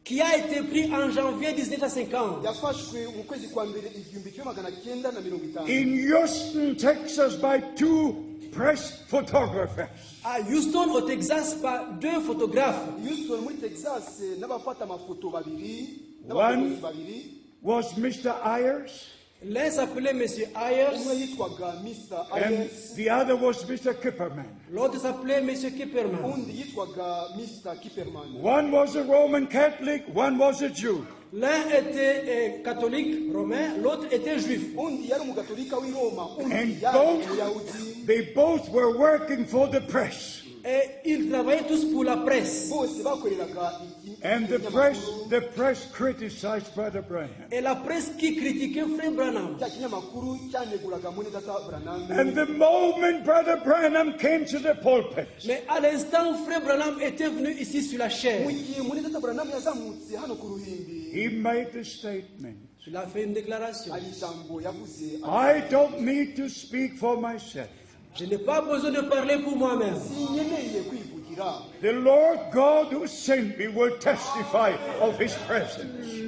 S2: qui a été pris en janvier 1950
S3: yafashwe mu kwezi kwa mbere 1950
S5: in Houston, Texas by two press photographers.
S2: à Houston au Texas par deux photographes.
S3: Houston muri Texas n'abafata amafoto babiri
S5: One
S3: n'abafotozi babiri.
S5: was Mr. Ayers
S2: L'un s'appelait Monsieur Ayers,
S3: Umwe yitwaga Mr.
S5: and
S3: Ayers,
S5: the other was Mr. Kipperman.
S2: l'autre s'appelait Monsieur Kipperman.
S3: undi yitwaga Mr. Kipperman.
S5: One was a Roman Catholic, one was a Jew.
S2: L'un était catholique romain, l'autre était juif.
S3: Undi yari umugatolika w'i Roma, undi
S5: And
S3: yari
S5: both,
S3: umuyahudi.
S5: they both were working for the press.
S2: Et ils travaillaient tous pour la presse.
S3: Bose bakoreraga
S5: And the press criticized Brother Branham.
S2: Et la presse qui critiquait Frère Branham.
S3: cya kinyamakuru cyaneguraga Muneza Branham.
S5: And the moment Brother Branham came to the pulpit,
S2: Mais à l'instant où Frère Branham était venu ici sur la chaire,
S3: Mu gihe Muneza Branham yazamutse hano ku ruhimbi,
S5: he made the statement,
S2: il a fait une déclaration.
S3: hari ijambo yavuze ati,
S5: I don't need to speak for myself.
S2: Je n'ai pas besoin de parler pour moi-même.
S3: sinkeneye kwivugira.
S5: The Lord God who sent me will testify of his presence.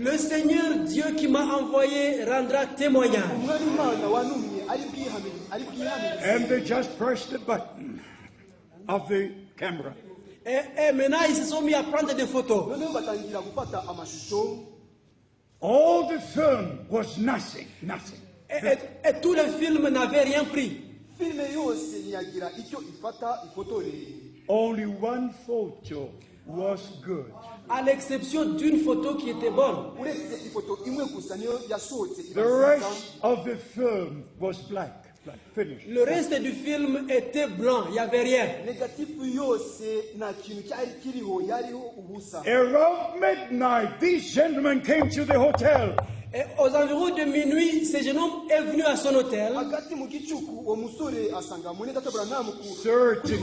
S2: Le Seigneur Dieu qui m'a envoyé rendra témoignage.
S3: Umwami Imana wantumye
S5: And they just pressed the button of the camera.
S2: Et maintenant, ils se sont mis à prendre des photos.
S3: noneho batangira gufata amashusho.
S5: All the film was nothing.
S2: Et tout le film n'avait rien pris.
S3: Filime yose ntiyagira icyo ifata ifotoreye.
S5: Only one photo was good.
S2: À l'exception d'une photo qui était bonne.
S3: uretse ifoto imwe gusa niyo yasohotse
S5: The rest of the film was black. Finished.
S2: Le reste du film était blanc, il n'y avait rien.
S3: negatifu yose nta kintu cyari kiriho, yariho ubusa.
S5: Around midnight, these gentlemen came to the hotel.
S2: Et aux environs de minuit, ce jeune homme est venu à son hôtel.
S3: hagati mu gicuku uwo musore asanga Mwenedata Branham
S5: Searching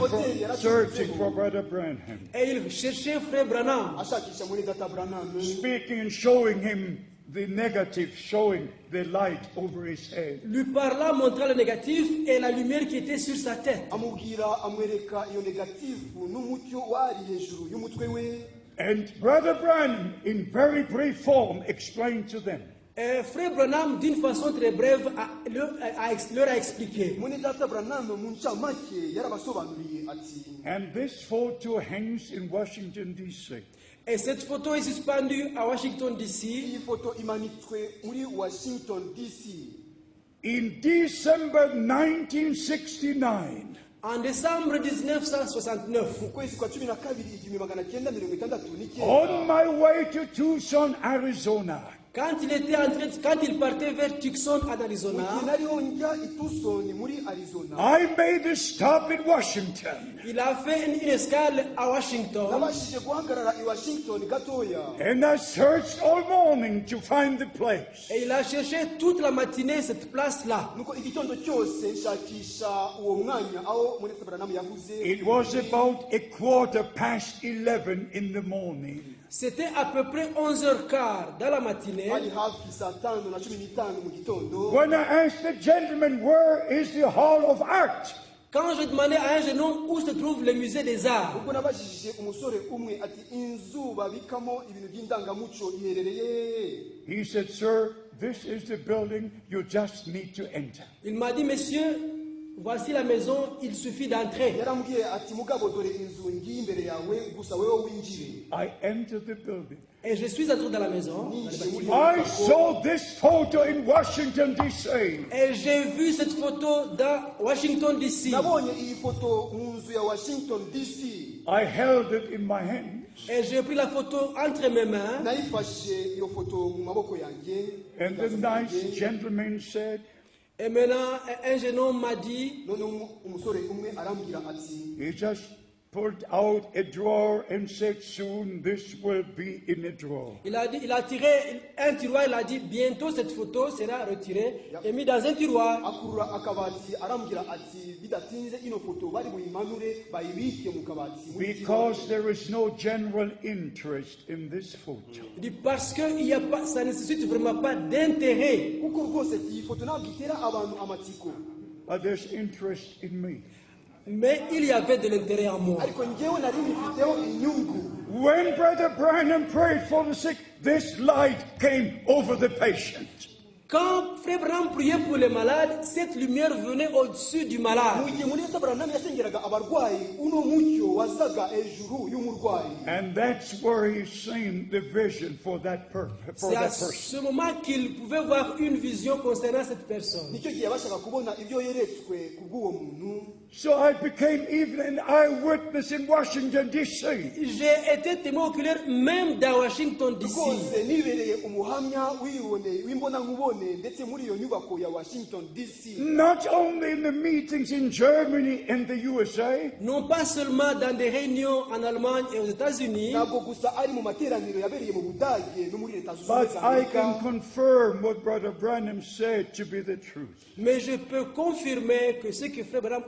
S5: for Brother Branham.
S2: Et il cherchait frère Branham.
S3: ashakisha Mwenedata Branham,
S5: Speaking and showing him the negative, showing the light over his head.
S2: Lui parlant, montrant le négatif et la lumière qui était sur sa tête.
S3: amubwira amwereka iyo negatifu n'umucyo wari hejuru y'umutwe we.
S5: And Brother Branham, in very brief form, explained to them.
S2: Et frère Branham, d'une façon très brève, leur a expliqué.
S3: Mwenedata Branham mu ncamake yarabasobanuriye ati,
S5: And this photo hangs in Washington, D.C.
S2: Et cette photo est suspendue à Washington, D.C.
S3: iyi foto imanitswe muri Washington DC.
S5: In December 1969,
S2: En décembre 1969,
S3: mu kwezi kwa 12 1969,
S5: on my way to Tucson, Arizona,
S2: quand il partait vers Tucson, en Arizona,
S3: igihe nariho njya i Tucson muri Arizona,
S5: I made a stop in Washington.
S2: il a fait une escale à Washington.
S3: nabashije guhagarara i Washington gatoya.
S5: And I searched all morning to find the place.
S2: Et il a cherché toute la matinée cette place-là.
S3: nuko igitondo cyose nshakisha uwo mwanya aho Mwenedata Branham yavuze.
S5: It was about 11:15 in the morning.
S2: C'était à peu près 11h15 dans la matinée.
S3: hari hafi saa 5:15 mu gitondo.
S5: When I asked the gentleman, where is the Hall of Art?
S2: Quand je demandais à un jeune homme où se trouve le musée des arts,
S3: ubwo nabajije umusore umwe ati inzu babikamo ibintu by'indangamuco iherereye.
S5: He said, sir, this is the building. You just need to enter.
S2: il m'a dit, monsieur, voici la maison, il suffit d'entrer.
S3: yarambwiye ati mugabo dore inzu ngiye imbere yawe gusa wewe winjire.
S5: I entered the building.
S2: Et je suis entré dans la maison.
S3: ninjiye muri iyo
S5: I
S3: nyubako.
S5: saw this photo in Washington, D.C.
S2: Et j'ai vu cette photo dans Washington, D.C.
S3: nabonye iyi foto mu nzu ya Washington DC.
S5: I held it in my hands.
S2: Et j'ai pris la photo entre mes mains.
S3: nayifashe iyo foto mu maboko yanjye.
S5: And the nice gentleman said,
S2: Et maintenant, un jeune homme m'a dit,
S3: none umusore umwe arambwira ati,
S5: he just pulled out a drawer and said, soon this will be in a drawer.
S2: il a tiré un tiroir, il a dit, bientôt cette photo sera retirée et mise dans un tiroir.
S3: akurura akabati arambwira ati bidatinze ino foto bari buyimanure bayibike mu kabati. muri iki
S5: Because
S3: kibazo.
S5: there is no general interest in this photo.
S2: Il dit, parce que ça ne nécessite vraiment pas d'intérêt.
S3: kuko rwose iyi foto ntabwo itera abantu amatsiko,
S5: But there's interest in me.
S2: Mais il y avait de l'intérêt en moi.
S3: ariko njyewe nari mbifiteho inyungu.
S5: When Brother Branham prayed for the sick, this light came over the patient.
S2: Quand Frère Branham priait pour les malades, cette lumière venait au-dessus du malade.
S3: mu gihe Mwenedata Branham yasengeraga abarwayi uno mucyo wazaga hejuru y'umurwayi.
S5: And that's where he's seen the vision for that
S2: C'est à
S5: person.
S2: ce moment qu'il pouvait voir une vision concernant cette personne.
S3: nicyo gihe yabashaga kubona ibyo yeretswe ku bw'uwo muntu.
S5: So I became even an eyewitness in Washington, D.C.
S2: J'ai été témoin oculaire même dans Washington, D.C.
S3: rwose nibereye umuhamya w'imbonankubone ndetse muri iyo nyubako ya Washington DC.
S5: Not only in the meetings in Germany and the USA,
S2: Non pas seulement dans des réunions en Allemagne et aux États-Unis,
S3: ntabwo gusa ari mu materaniro yabereye mu Budage no muri Leta Zunze Ubumwe
S5: but
S3: za
S5: I can
S3: Amerika,
S5: confirm what Brother Branham said to be the truth.
S2: mais je peux confirmer que ce que Frère Branham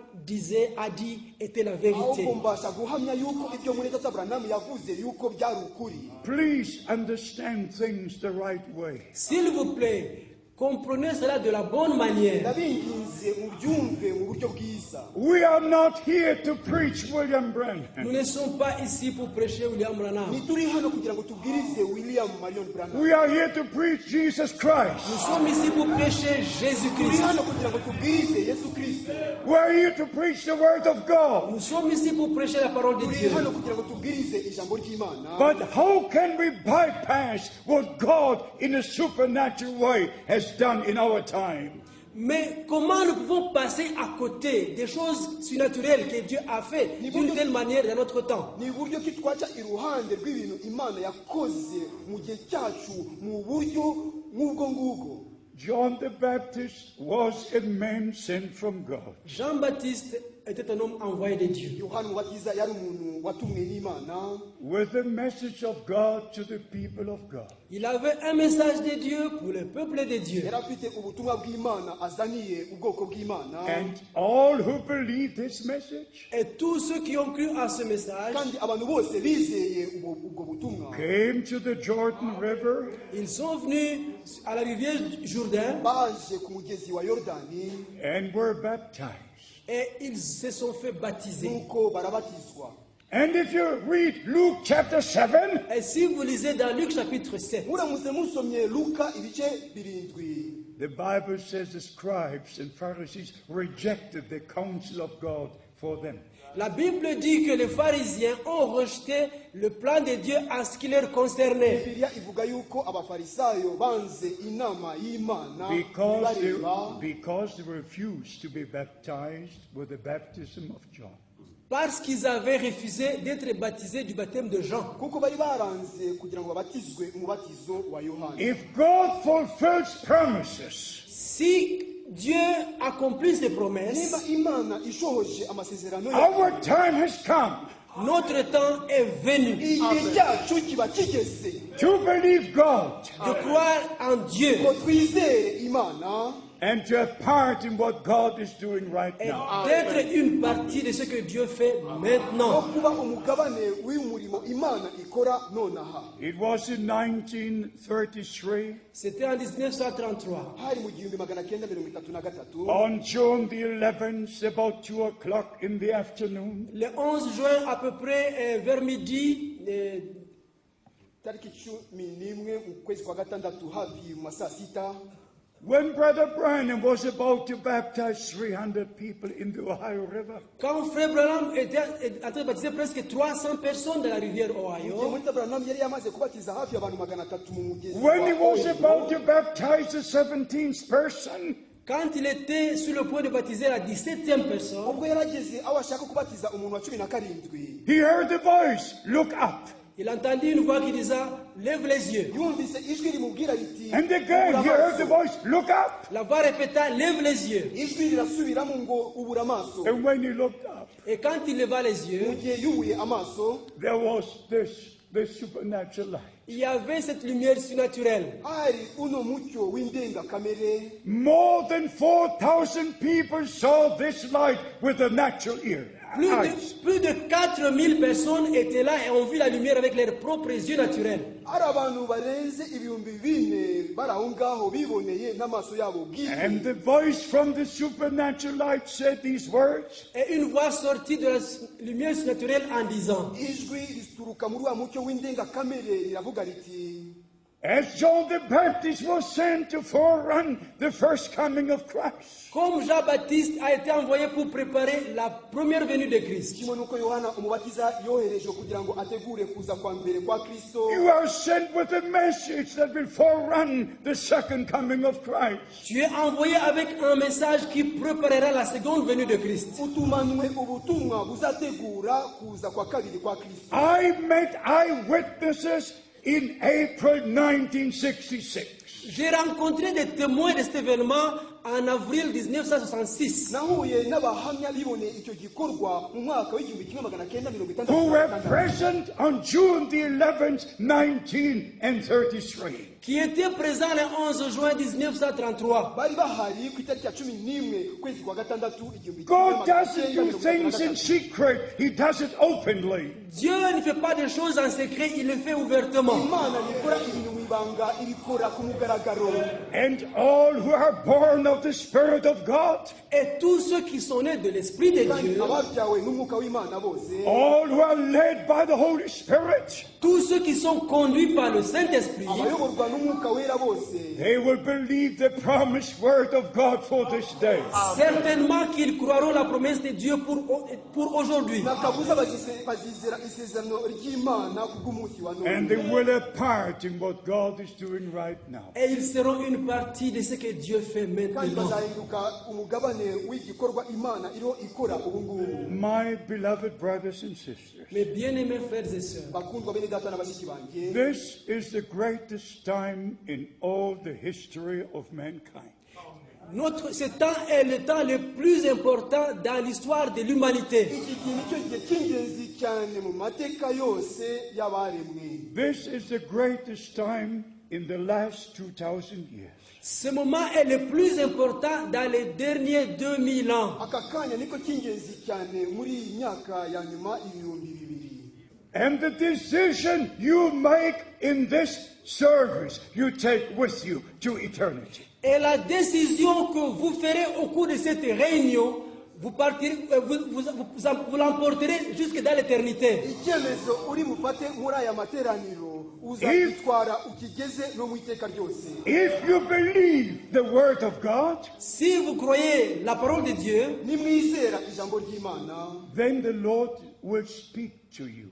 S2: a dit était la vérité.
S3: ahubwo mbasha guhamya yuko ibyo Mwenedata Branham yavuze yuko byari ukuri.
S5: Please understand things the right way.
S2: S'il vous plaît, Comprenez cela de la bonne manière.
S3: ndabinginze mubyumve mu buryo bwiza.
S5: We are not here to preach William Branham.
S2: Nous ne sommes pas ici pour prêcher William Branham.
S3: Ntituri hano kugira ngo tubwirize William Marion Branham.
S5: We are here to preach Jesus Christ.
S2: Nous sommes ici pour prêcher
S3: Turi
S2: Jésus-Christ.
S3: hano kugira ngo tubwirize Yesu Kristo.
S5: We are here to preach the Word of God.
S2: Nous sommes ici pour prêcher la parole de
S3: Turi
S2: Dieu.
S3: hano kugira ngo tubwirize ijambo ry'Imana.
S5: But how can we bypass what God in a supernatural way has done in our time?
S2: Mais comment nous pouvons passer à côté des choses surnaturelles que Dieu a fait d'une telle manière dans notre temps?
S3: Ni uburyo ki twaca iruhande rw'ibintu Imana yakoze mu gihe cyacu mu buryo nk'ubwo ngubwo.
S5: John the Baptist was a man sent from God.
S2: Jean-Baptiste était un homme envoyé de Dieu.
S3: Yohana Umubatiza yari umuntu watumwe n'Imana
S5: With the message of God to the people of God.
S2: Il avait un message de Dieu pour le peuple de Dieu.
S3: yari afite ubutumwa bw'Imana azaniye ubwoko bw'Imana.
S5: And all who believe this message
S2: Et tous ceux qui ont cru à ce message,
S3: kandi abantu bose bizeye ubwo butumwa
S5: came to the Jordan River
S2: ils sont venus à la rivière Jourdain
S3: baje ku mugezi wa Yorodani
S5: and were baptized.
S2: et ils se sont fait baptiser.
S3: nuko barabatizwa.
S5: And if you read Luke chapter 7,
S2: Et si vous lisez dans Luc chapitre 7,
S3: muramutse musomye Luka ibice 7,
S5: the Bible says the scribes and Pharisees rejected the counsel of God for them.
S2: la Bible dit que les pharisiens ont rejeté le plan de Dieu en ce qui leur concernait.
S3: Bibiliya ivuga yuko abafarisayo banze inama y'Imana ibareba
S5: Because they refused to be baptized with the baptism of John.
S2: Parce qu'ils avaient refusé d'être baptisés du baptême de Jean.
S3: kuko bari baranze kugira ngo babatizwe umubatizo wa Yohana.
S5: If God fulfills promises,
S2: Si Dieu accomplit ses promesses,
S3: Niba Imana ishohoje amasezerano ye,
S5: our time has come
S2: notre temps est venu
S3: igihe cyacu kiba kigeze
S5: to believe God
S2: de croire en Dieu
S3: ngo twizere Imana
S5: and to have part in what God is doing right
S2: et
S5: now.
S2: d'être une partie de ce que Dieu fait
S3: no
S2: maintenant.
S3: kuba umugabane w'umurimo Imana ikora nonaha.
S5: It was in 1933,
S2: C'était en 1933.
S3: hari mu 1933
S5: on June the 11th, about 2 o'clock in the afternoon,
S2: Le 11 juin, à peu près vers midi,
S3: tariki 11 mu kwezi kwa gatandatu hafi mu masaa 6,
S5: when Brother Branham was about to baptize 300 people in the Ohio River,
S2: quand Frère Branham était en train de baptiser presque 300 personnes dans la rivière
S3: igihe
S2: Ohio,
S3: Mwita Branham yari yamaze kubatiza hafi abantu 300 mu mugezi
S5: when he
S3: wa
S5: was
S3: Ohio,
S5: about to baptize the 17th person,
S2: quand il était sur le point de baptiser la 17e personne,
S3: ubwo yarageze aho ashaka kubatiza umuntu wa 17,
S5: he heard the voice, "Look up."
S2: il entendit une voix qui disait « Lève les yeux ».
S3: yumvise ijwi rimubwira riti
S5: And again he heard the voice, "Look up."
S2: La voix répéta « Lève les yeux
S3: ijwi rirasubiramo ngo ubura amaso.
S5: And when he looked up, ».
S2: Et quand il leva les yeux,
S3: Mu gihe yubuye amaso
S5: there was this supernatural light.
S2: il y avait cette lumière surnaturelle.
S3: hari uno mucyo w'indengakamere.
S5: More than 4,000 people saw this light with the natural ear. eyes.
S2: Plus de 4000 personnes étaient là et ont vu la lumière avec leurs propres yeux naturels.
S3: hari abantu barenze ibihumbi 4 bari aho ngaho biboneye n'amaso yabo
S5: And
S3: bwite.
S5: the voice from the supernatural light said these words,
S2: Et une voix sortit de la lumière surnaturelle en disant,
S3: ijwi rituruka muri wa mucyo w'indengakamere riravuga riti
S5: as John the Baptist was sent to forerun the first coming of Christ,
S2: comme Jean-Baptiste a été envoyé pour préparer la première venue de Christ,
S3: kimwe nuko Yohana umubatiza yoherejwe kugira ngo ategure kuza kwa mbere kwa Kristo.
S5: you are sent with a message that will forerun the second coming of Christ.
S2: tu es envoyé avec un message qui préparera la seconde venue de Christ.
S3: utumanwe ubutumwa buzategura kuza kwa kabiri kwa Kristo.
S5: I met eyewitnesses in April 1966.
S2: J'ai rencontré des témoins de cet événement en avril 1966
S3: nahuye n'abahamya biboneye icyo gikorwa mu mwaka w'igihumbi kimwe magana cyenda mirongo itandatu
S5: who
S3: na
S5: were
S3: gatandatu.
S5: present on June the 11th, 1933.
S2: qui étaient présents le 11 juin 1933.
S3: bari bahari ku itariki ya 11 ukwezi kwa gatandatu igihumbi kimwe
S5: God
S3: magana
S5: doesn't
S3: cyenda
S5: do
S3: mirongo itandatu na
S5: things in
S3: gatatu.
S5: secret, He does it openly.
S2: Dieu ne fait pas des choses en secret, il le fait ouvertement.
S3: Imana ikora ibintu mu ibanga ibikora ku mugaragaro.
S5: And all who are born of the Spirit of God,
S2: Et tous ceux qui sont nés de l'Esprit de
S3: kandi
S2: Dieu,
S3: ababyawe n'umwuka w'Imana bose,
S5: all who are led by the Holy Spirit,
S2: tous ceux qui sont conduits par le Saint-Esprit,
S3: abayoborwa n'umwuka wera bose,
S5: they will believe the promised word of God for this day.
S2: certainement qu'ils croiront la promesse de Dieu pour aujourd'hui.
S3: nta kabuza bazizera isezerano ry'Imana kubw'umunsi wa
S5: And
S3: none.
S5: they will have part in what God is doing right now.
S2: Et ils seront une partie de ce que Dieu fait
S3: kandi
S2: maintenant.
S3: bazahinduka umugabane w'igikorwa Imana iriho ikora ubu ngubu.
S5: My beloved brothers and sisters,
S2: Mes bien-aimés frères et sœurs,
S3: bakundwa bene data na bashiki banjye,
S5: this is the greatest time in all the history of mankind.
S2: ce temps est le temps le plus important dans l'histoire de l'humanité.
S3: iki gihe nicyo gihe cy'ingenzi cyane mu mateka yose y'abaremwe.
S5: This is the greatest time in the last 2000 years.
S2: Ce moment est le plus important dans les derniers 2000 ans.
S3: aka kanya niko cy'ingenzi cyane muri iyi myaka ya nyuma ibihumbi bibiri.
S5: And the decision you make in this service, you take with you to eternity.
S2: Et la décision que vous ferez au cours de cette réunion, vous l'emporterez jusque dans l'éternité.
S3: icyemezo uri bufate muri aya materaniro uzagitwara ukigeze no mu iteka ryose.
S5: If you believe the word of God,
S2: Si vous croyez la parole de Dieu,
S3: nimwizera ijambo ry'Imana,
S5: then the Lord will speak to you.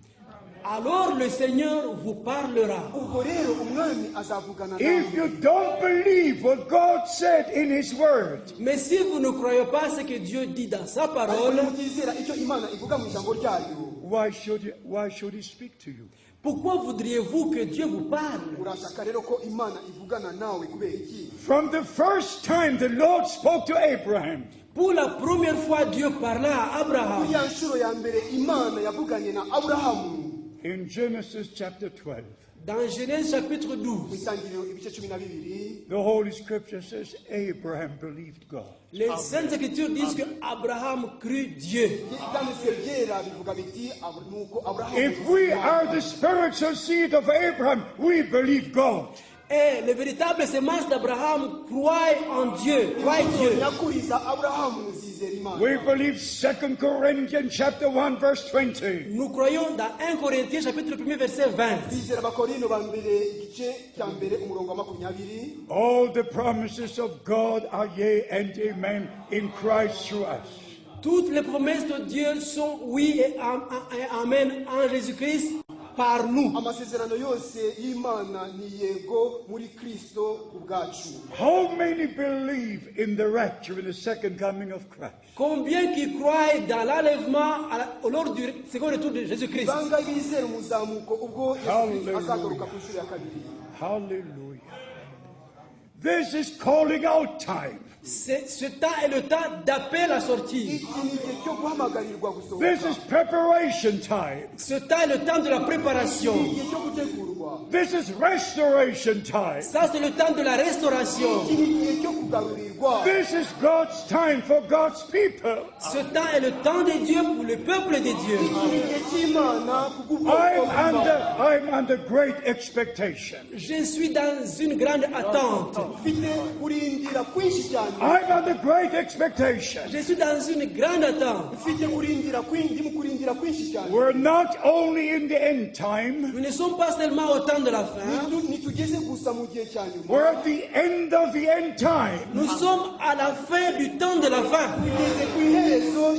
S2: alors le Seigneur vous parlera.
S3: ubwo rero umwami azavugana
S5: If you
S3: nawe.
S5: don't believe what God said in His word,
S2: Mais si vous ne croyez pas ce que Dieu dit dans sa
S3: ariko
S2: parole,
S3: nimutizera icyo Imana ivuga mu ijambo ryayo,
S5: why should He speak to you?
S2: pourquoi voudriez-vous que Dieu vous parle?
S3: urashaka rero ko Imana ivugana nawe kubera iki?
S5: From the first time the Lord spoke to Abraham,
S2: Pour la première fois, Dieu parla à Abraham.
S3: ya nshuro ya mbere Imana yavuganye na Aburahamu
S5: in Genesis chapter 12,
S2: Dans Genèse chapitre
S3: mu
S2: 12,
S3: itangiriro ibice 12,
S5: the Holy Scripture says Abraham believed God.
S2: les Saintes Écritures disent que Abraham crut Dieu.
S3: ibyanditswe byera bivuga biti nuko Aburahamu
S5: If we are the spiritual seed of Abraham, we believe God.
S2: Et le véritable semence d'Abraham croit en Dieu, croit Dieu.
S3: yakuriza Aburahamu zizera Imana.
S5: We believe 2 Corinthians chapter 1 verse 20.
S2: Nous croyons dans 1 Corinthiens chapitre 1 verset 20.
S3: bizera abakorino ba mbere igice cya mbere umurongo wa 20.
S5: All the promises of God are yea and amen in Christ through us.
S2: Toutes les promesses de Dieu sont oui et amen en Jésus-Christ par nous.
S3: amasezerano yose y'Imana ni yego muri Kristo ubwacu.
S5: How many believe in the rapture in the second coming of Christ?
S2: Combien qui croient dans l'enlèvement lors du second retour de Jésus-Christ?
S3: bangahe bizera umuzamuko ubwo Yesu
S5: Hallelujah.
S3: azagaruka ku nshuro ya kabiri?
S5: Hallelujah. This is calling out time.
S2: Ce temps est le temps d'appel à sortir.
S3: iki ni igihe cyo guhamagarirwa
S5: This is
S3: gusohoka.
S5: preparation time.
S2: Ce temps est le temps de la préparation.
S3: igihe cyo gutegurwa.
S5: This is restoration time.
S2: Ça, c'est le temps de la restauration.
S3: iki ni igihe cyo kugarurirwa.
S5: This is God's time for God's people.
S2: Ce temps est le temps de Dieu pour le peuple de Dieu.
S3: iki ni igihe cy'Imana kubw'ubwoko bw'Imana.
S5: I'm under great expectation.
S2: Je suis dans une grande attente.
S3: mfite kurindira kwinshi cyane.
S5: I'm under great expectation.
S2: Je suis dans une grande attente.
S3: mfite kurindira kwinshi, mu kurindira kwinshi cyane.
S5: We're not only in the end time,
S2: Nous ne sommes pas seulement au temps de la fin,
S3: ntitugeze gusa mu gihe cya nyuma.
S5: we're at the end of the end time.
S2: nous sommes à la fin du temps de la fin.
S3: tugeze ku iherezo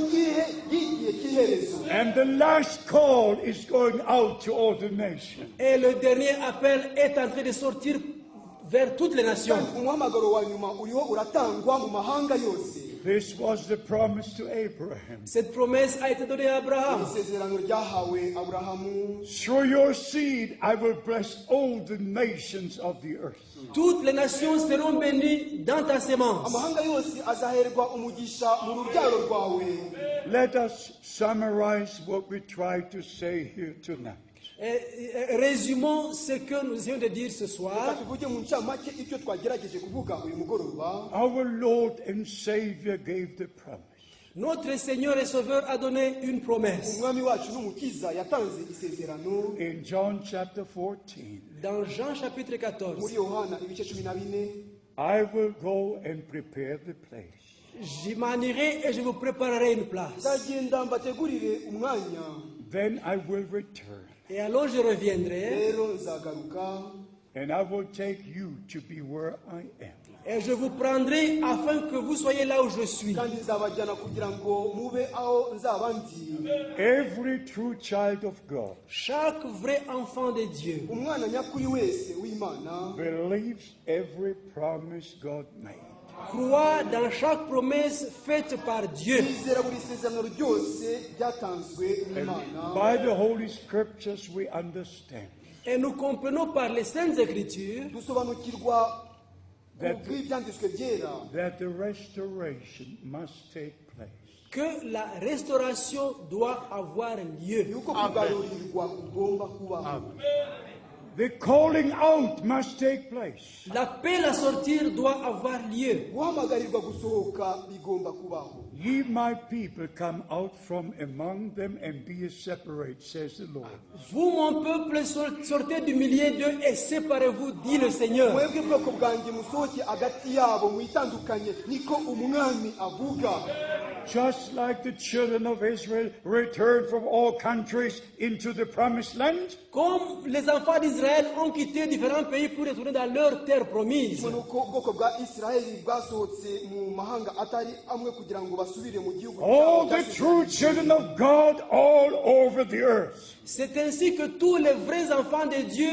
S3: ry'igihe cy'iherezo.
S5: And the last call is going out to all the nations.
S2: Et le dernier appel est en train de sortir vers toutes les nations.
S3: kandi umuhamagaro wa nyuma uriho uratangwa mu mahanga yose.
S5: This was the promise to Abraham.
S2: Cette promesse a été donnée à Abraham.
S3: isezerano ryahawe Aburahamu.
S5: Through your seed, I will bless all the nations of the earth.
S2: Toutes les nations seront bénies dans ta sémence.
S3: amahanga yose azaherwa umugisha mu rubyaro rwawe.
S5: Let us summarize what we tried to say here tonight.
S2: Résumons ce que nous essayons de dire ce
S3: Reka
S2: soir.
S3: tuvuge mu ncamake icyo twagerageje kuvuga uyu mugoroba.
S5: Our Lord and Savior gave the promise.
S2: Notre Seigneur et Sauveur a donné une promesse.
S3: umwami wacu n'umukiza yatanze isezerano
S5: in John chapter 14.
S2: Dans Jean chapitre 14,
S3: muri yohana ibice 14,
S5: I will go and prepare the place.
S2: je m'en irai et je vous préparerai une place.
S3: nzagenda mbategurire umwanya,
S5: Then I will return,
S2: Et alors je reviendrai
S3: rero nzagaruka
S5: and I will take you to be where I am.
S2: et je vous prendrai afin que vous soyez là où je suis.
S3: kandi nzabajyana kugira ngo mube aho nzaba ndi.
S5: Every true child of God
S2: Chaque vrai enfant de Dieu
S3: umwana nyakuri wese w'imana
S5: believes every promise God made.
S2: croit dans chaque promesse faite par Dieu.
S3: yizera buri sezerano ryose ryatanzwe
S5: And
S3: n'imana.
S5: by the Holy Scriptures we understand
S2: Et nous comprenons par les Saintes Écritures
S3: dusobanukirwa
S5: That-
S3: bw'ibyanditswe byera
S5: that the restoration must take place.
S2: que la restauration doit avoir lieu.
S3: yuko kugarurirwa kugomba kubaho.
S5: The calling out must take place.
S2: L'appel à sortir doit avoir lieu.
S3: guhamagarirwa gusohoka bigomba kubaho.
S5: Ye my people, come out from among them and be ye separate, says the Lord.
S2: Vous, mon peuple, sortez du milieu d'eux et séparez-vous, dit le Seigneur.
S3: mwebwe bwoko bwanjye musohoke hagati yabo mwitandukanye, niko umwami avuga.
S5: Just like the children of Israel returned from all countries into the promised land,
S2: Comme les enfants d'Israël ont quitté différents pays pour retourner dans leur terre promise.
S3: nuko ubwoko bwa isiraheli bwasohotse mu mahanga atari amwe kugira ngo basubire mu gihugu
S5: all
S3: cyabo
S5: the
S3: cyasezeranyijwe.
S5: true children of God all over the earth
S2: C'est ainsi que tous les vrais enfants de Dieu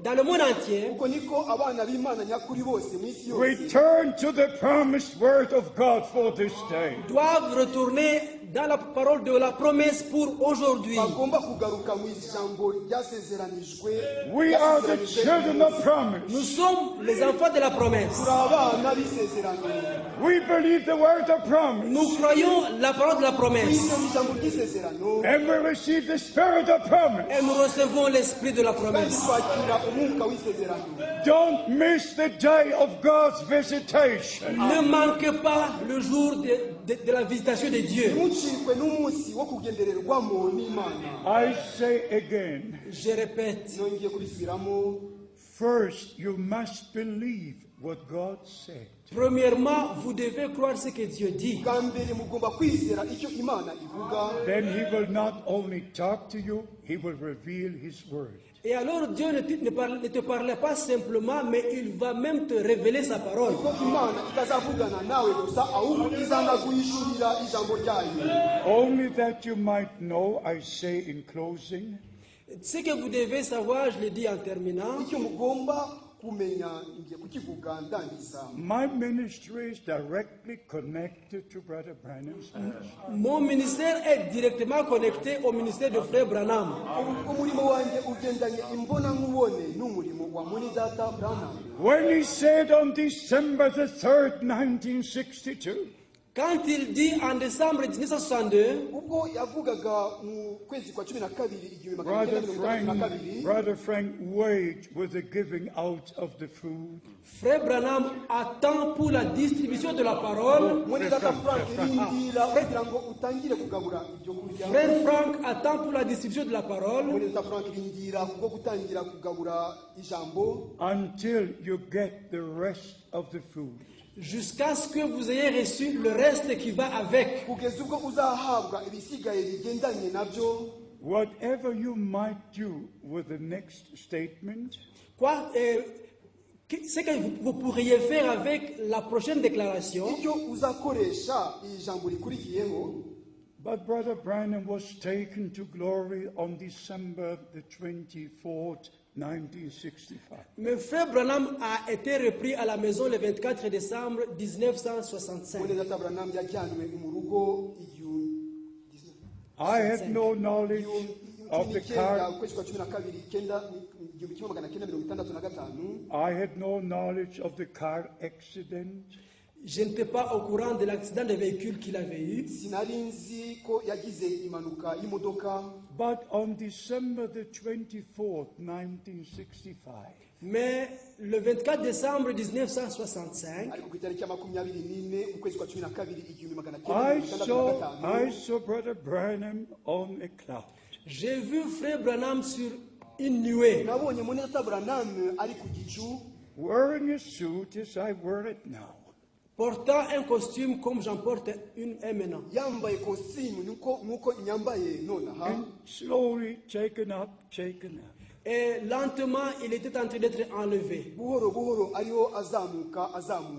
S2: dans le monde entier
S3: uko niko abana b'imana nyakuri bose mu isi yose
S5: return to the promised word of God for this day.
S2: doivent retourner dans la parole de la promesse pour aujourd'hui.
S3: bagomba kugaruka mu ijambo ryasezeranijwe.
S5: We are the children of promise.
S2: Nous sommes les enfants de la promesse.
S3: turi abana b'isezerano.
S5: We believe the word of promise.
S2: Nous croyons la parole de la promesse.
S3: twizera ijambo ry'isezerano
S5: And we receive the spirit of promise.
S2: Et nous recevons l'esprit de la
S3: kandi
S2: promesse.
S3: twakira umwuka w'isezerano.
S5: Don't miss the day of God's visitation.
S2: Ne manquez pas le jour de la visitation de Dieu.
S3: ntimucikwe n'umunsi wo kugendererwamo n'imana.
S5: I say again,
S2: Je répète,
S3: nongeye kubisubiramo.
S5: first you must believe what God said.
S2: premièrement, vous devez croire ce que Dieu dit.
S3: bwa mbere mugomba kwizera icyo imana ivuga.
S5: Then he will not only talk to you, he will reveal his word.
S2: Et alors Dieu ne te parle pas simplement, mais il va même te révéler sa parole.
S3: ko imana itazavugana nawe gusa ahubwo izanaguhishurira ijambo ryayo.
S5: Only that you might know, I say in closing,
S2: Ce que vous devez savoir, je le dis en terminant,
S3: icyo mugomba kumenya ngiye kukivuga ndangiza.
S5: my ministry is directly connected to Brother Branham's house.
S2: mon ministère est directement connecté au ministère de Frère Branham.
S3: umurimo wanjye ugendanye imbonankubone n'umurimo wa munidata Branham.
S5: When he said on December the 3rd, 1962,
S2: Quand il dit en décembre 1962,
S3: ubwo yavugaga mu kwezi kwa 12 igihumbi magana cyenda mirongo itandatu na kabiri,
S5: Brother Frank wait with the giving out of the food.
S2: Frère Branham attend pour la distribution de la parole.
S3: munidata Frank rindira kugira ngo utangire kugabura ibyo kurya.
S2: Frère Frank attend pour la distribution de la parole
S3: munidata Frank rindira kubwo gutangira kugabura ijambo
S5: Until you get the rest of the food.
S2: jusqu'à ce que vous ayez reçu le reste qui va avec.
S3: kugeza ubwo uzahabwa ibisigaye bigendanye nabyo.
S5: Whatever you might do with the next statement,
S2: Quoi, ce que vous pourriez faire avec la prochaine déclaration,
S3: icyo uzakoresha ijambo rikurikiyeho.
S5: but Brother Branham was taken to glory on December the 24th, 1965.
S2: mais Frère Branham a été repris à la maison le 24 décembre 1965.
S3: munidata Branham yajyanwe mu rugo
S5: I had no knowledge of the car.
S3: ukwezi kwa 12 igihumbi kimwe magana cyenda mirongo itandatu na gatanu.
S5: I had no knowledge of the car accident.
S2: Je n'étais pas au courant de l'accident de véhicule qu'il avait eu.
S3: sinari nzi ko yagize impanuka y'imodoka.
S5: But on December the 24th, 1965,
S2: Mais le 24 décembre 1965,
S3: ariko ku itariki ya 24 ukwezi kwa 12 igihumbi magana cyenda
S5: I
S3: mirongo itandatu na gatanu
S5: saw Brother Branham on a cloud.
S2: j'ai vu Frère Branham sur une nuée,
S3: nabonye Moneta Branham ari ku gicu
S5: Wearing a suit as I wear it now.
S2: portant un costume comme j'en porte une maintenant.
S3: yambaye kositimu nk'uko nyambaye nonaha
S5: And slowly taken up.
S2: Et lentement, il était en train d'être enlevé.
S3: buhoro buhoro ariho azamuka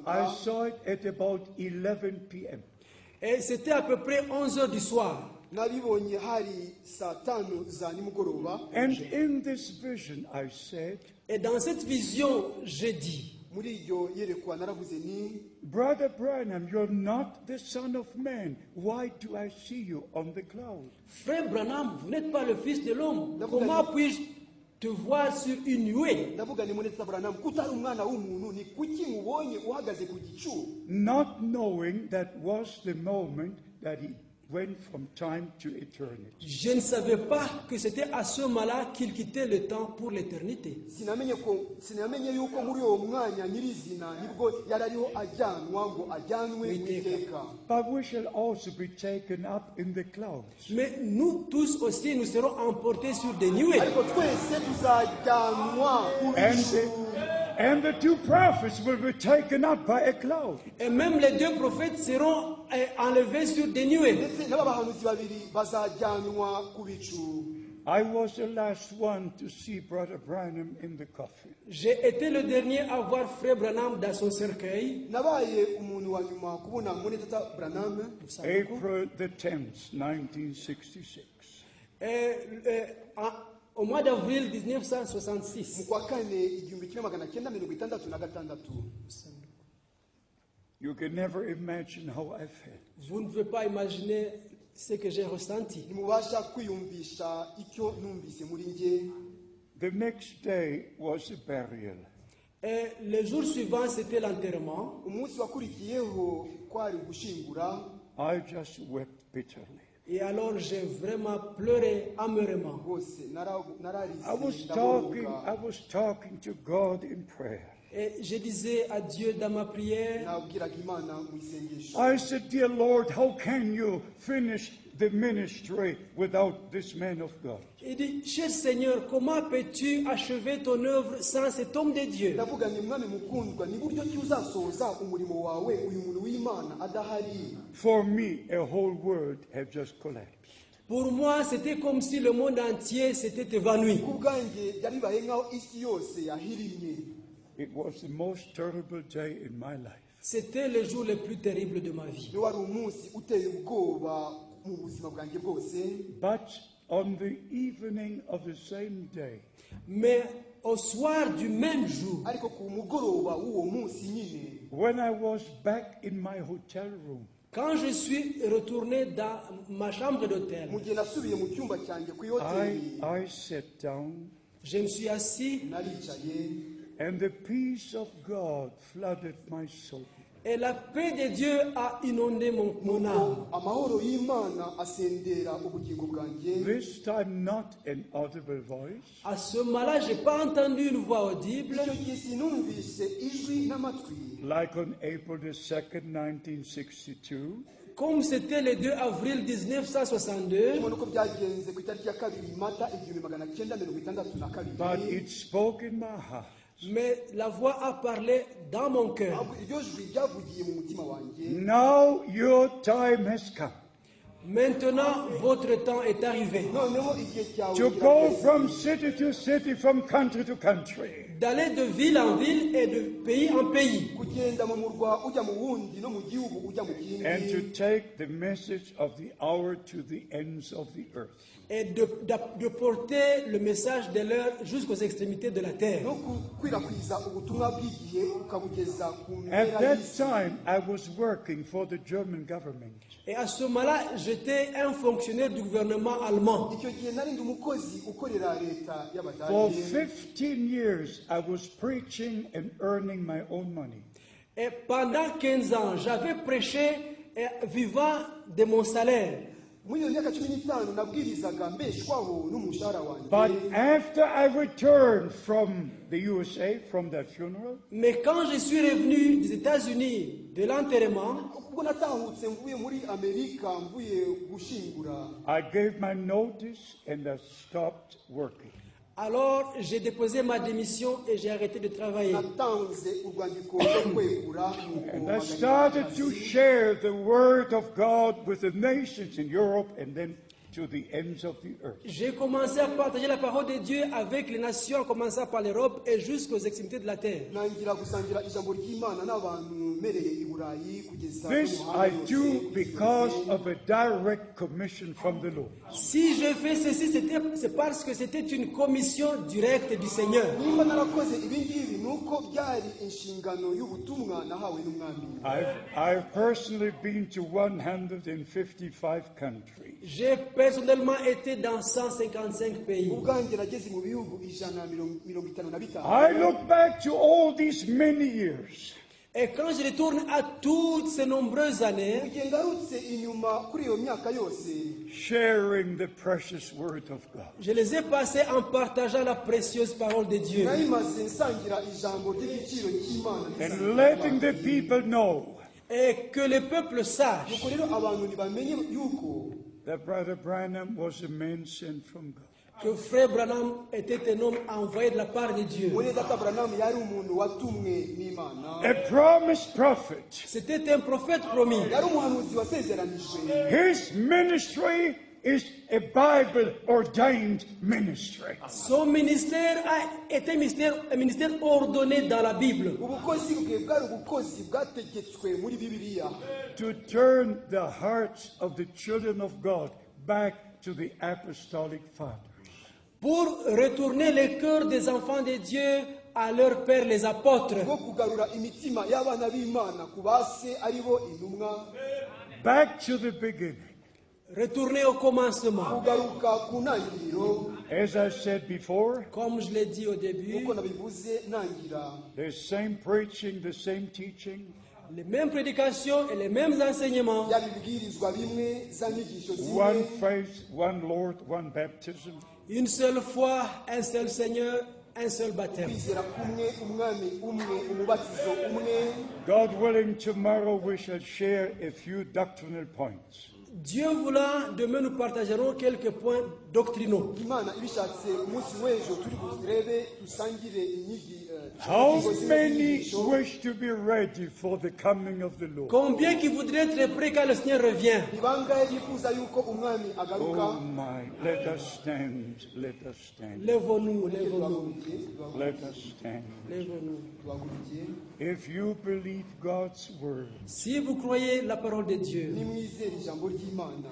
S5: I saw it at about 11 p.m.
S2: Et c'était à peu près 11 heures du soir.
S3: nabibonye hari saa 5 za nimugoroba
S5: And in this vision I said,
S2: Et dans cette vision, j'ai dit,
S3: muri iryo yerekwa naravuze ni
S5: Brother Branham, you're not the Son of Man. Why do I see you on the cloud?
S2: Frère Branham, vous n'êtes pas le fils de l'homme. Comment puis-je te voir sur une nuée?
S3: ndavuga ni Moneta Branham kutari umwana w'umuntu ni kuki mubonye uhagaze ku gicu
S5: Not knowing that was the moment that he went from time to eternity.
S2: Je ne savais pas que c'était à ce moment-là qu'il quittait le temps pour l'éternité.
S3: sinamenye yuko muri uwo mwanya nyirizina nibwo yari ariho ajyanwa ngo ajyanwe mu iteka
S5: But we shall also be taken up in the clouds.
S2: Mais nous tous aussi, nous serons emportés sur des nuées.
S3: ariko twese tuzajyanwa ku bicu
S5: And the two prophets will be taken up by a cloud.
S2: Et même les deux prophètes seront enlevés sur des nuées.
S3: ndetse n'abahanuzi babiri bazajyanwa ku bicu
S5: I was the last one to see Brother Branham in the coffin.
S2: J'ai été le dernier à voir Frère Branham dans son cercueil.
S3: nabaye umuntu wa nyuma kubona Moneta Branham
S5: April the 10th, 1966.
S2: Au mois d'avril 1966.
S3: mu kwa kane 1966
S5: You can never imagine how I felt.
S2: Vous ne pouvez pas imaginer ce que j'ai ressenti.
S3: ntimubasha kwiyumvisha icyo numvise muri nge
S5: The next day was a burial.
S2: Et le jour suivant, c'était l'enterrement.
S3: umunsi wakurikiyeho kwari gushingura
S5: I just wept bitterly.
S2: Et alors, j'ai vraiment pleuré amèrement.
S3: rwose nararize
S5: I was
S3: ndaboroga
S5: talking to God in prayer.
S2: Et je disais à Dieu dans ma prière,
S3: nabwiraga imana mu isengesho
S5: I said, Dear Lord, how can you finish the ministry without this man of God?
S2: il dit, cher Seigneur, comment peux-tu achever ton œuvre sans cet homme de Dieu?
S3: ndavuga ni mwami mukundwa ni buryo ki uzasohoza umurimo wawe uyu muntu w'imana adahari
S5: For me, a whole world had just collapsed.
S2: Pour moi, c'était comme si le monde entier s'était évanoui.
S3: ku bwanjye byari bibaye nk'aho isi yose yahirimye
S5: It was the most terrible day in my life.
S2: C'était le jour le plus terrible de ma vie.
S3: ni wari umunsi uteye ubwoba mu buzima bwanjye bwose
S5: But on the evening of the same day,
S2: Mais au soir du même jour,
S3: ariko ku mugoroba w'uwo munsi nyine
S5: when I was back in my hotel room,
S2: quand je suis retourné dans ma chambre d'hôtel,
S3: mu gihe nasubiye mu cyumba cyanjye ku ihoteli
S5: I sat down,
S2: je me suis assis
S3: naricaye
S5: and the peace of God flooded my soul.
S2: et la paix de Dieu a inondé mon âme.
S3: amahoro y'imana asendera ubugingo bwanjye
S5: This time, not an audible voice,
S2: À ce moment-là, je n'ai pas entendu une voix audible.
S3: icyo gihe sinumvise ijwi n'amatwi
S5: like on April the 2nd, 1962.
S2: Comme c'était le 2 avril 1962,
S3: ubona uko byagenze ku itariki ya 2 mata 1962
S5: But it spoke in my heart.
S2: mais la voix a parlé dans mon cœur.
S3: ahubwo iryo jwi ryavugiye mu mutima wanjye
S5: Now your time has come
S2: Maintenant, votre temps est arrivé
S3: noneho igihe cyawe
S5: to go
S3: kirageze.
S5: from city to city, from country to country.
S2: d'aller de ville en ville et de pays en pays
S3: kugenda mu murwa ujya mu wundi no mu gihugu ujya mu
S5: And to
S3: kindi
S5: take the message of the hour to the ends of the earth.
S2: et de porter le message de l'heure jusqu'aux extrémités de la terre.
S3: no gukwirakwiza ubutumwa bw'igihe ukabugeza ku
S5: At
S3: mpera
S5: that
S3: y'isi
S5: time, I was working for the German government.
S2: Et à ce moment-là, j'étais un fonctionnaire du gouvernement allemand.
S3: icyo gihe nari ndi umukozi ukorera leta
S5: For
S3: y'abadage
S5: 15 years, I was preaching and earning my own money.
S2: Et pendant 15 ans, j'avais prêché vivant de mon salaire.
S3: muri iyo myaka 15 nabwirizaga mbeshwaho n'umushahara wanjye.
S5: But after I returned from the USA, from that funeral,
S2: Mais quand je suis revenu des États-Unis de l'enterrement,
S3: ubwo natahutse mvuye muri Amerika mvuye gushingura,
S5: I gave my notice and I stopped working.
S2: alors j'ai déposé ma démission et j'ai arrêté de travailler.
S3: natanze urwandiko rwo kwegura
S5: And I started to share the word of God with the nations in Europe and then to the ends of the earth.
S2: J'ai commencé à partager la parole de Dieu avec les nations, en commençant par l'Europe et jusqu'aux extrémités de la terre.
S3: nangira gusangira ijambo ry'Imana n'abantu mereye i Burayi kugeza
S5: This
S3: mu
S5: I
S3: mahanga
S5: do
S3: yose.
S5: because of a direct commission from the Lord.
S2: Si je fais ceci, c'est parce que c'était une commission directe du Seigneur.
S3: nimba narakoze ibi ngibi ni uko byari inshingano y'ubutumwa nahawe n'umwami.
S5: I've personally been to 155 countries.
S2: J'ai personnellement été dans 155 pays.
S3: ubwanjye nageze mu bihugu 155.
S5: I look back to all these many years.
S2: Et quand je retourne à toutes ces nombreuses années,
S3: igihe ngarutse inyuma kuri iyo myaka yose
S5: Sharing the precious word of God.
S2: je les ai passées en partageant la précieuse parole de Dieu.
S3: nayimaze nsangira ijambo ry'igiciro cy'Imana
S5: And letting the people know
S2: Et que le peuple sache
S3: nuko rero abantu ntibamenye yuko
S5: that Brother Branham was a man sent from God.
S2: que Frère Branham était un homme envoyé de la part de Dieu.
S3: mwene data Branham yari umuntu watumwe n'Imana,
S5: A promised prophet.
S2: C'était un prophète promis.
S3: yari umuhanuzi wasezeranijwe.
S5: His ministry is a Bible ordained ministry.
S2: Son ministère a été un ministère ordonné dans la Bible.
S3: ubukozi bwe bwari ubukozi bwategetswe muri Bibiliya
S5: To turn the hearts of the children of God back to the apostolic fathers.
S2: Pour retourner les cœurs des enfants de Dieu à leur père les apôtres.
S3: bwo kugarura imitima y'abana b'Imana ku base ari bo intumwa,
S5: Back to the beginning.
S2: Retourner au commencement.
S3: kugaruka ku ntangiriro.
S5: As I said before,
S2: Comme je l'ai dit au début,
S3: nk'uko nabivuze ntangira,
S5: the same preaching, the same teaching,
S2: les mêmes prédications et les mêmes enseignements.
S3: byari ibibwirizwa bimwe za nyigisho
S5: one
S3: zimwe,
S5: faith, one Lord, one baptism.
S2: Une seule foi, un seul Seigneur, un seul baptême.
S3: kwizera kumwe, umwami umwe, umubatizo umwe.
S5: God willing, tomorrow we shall share a few doctrinal points.
S2: Dieu voulant, demain nous partagerons quelques points doctrinaux.
S3: Imana ibishatse umunsi w'ejo turi burebe dusangire
S5: How
S3: inyigisho zimwe
S5: many
S3: z'inyigisho.
S5: wish to be ready for the coming of the Lord?
S2: Combien qui voudraient être prêts quand le Seigneur revient?
S3: Ni bangahe bifuza yuko umwami
S5: Oh
S3: agaruka?
S5: my, let us stand, let us stand,
S2: Lèvons-nous, lèvons-nous,
S5: let us stand.
S2: lèvons-nous.
S3: Tuhagurukiye.
S5: If you believe God's word,
S2: Si vous croyez la parole de Dieu,
S3: nimwizere ijambo ry'Imana,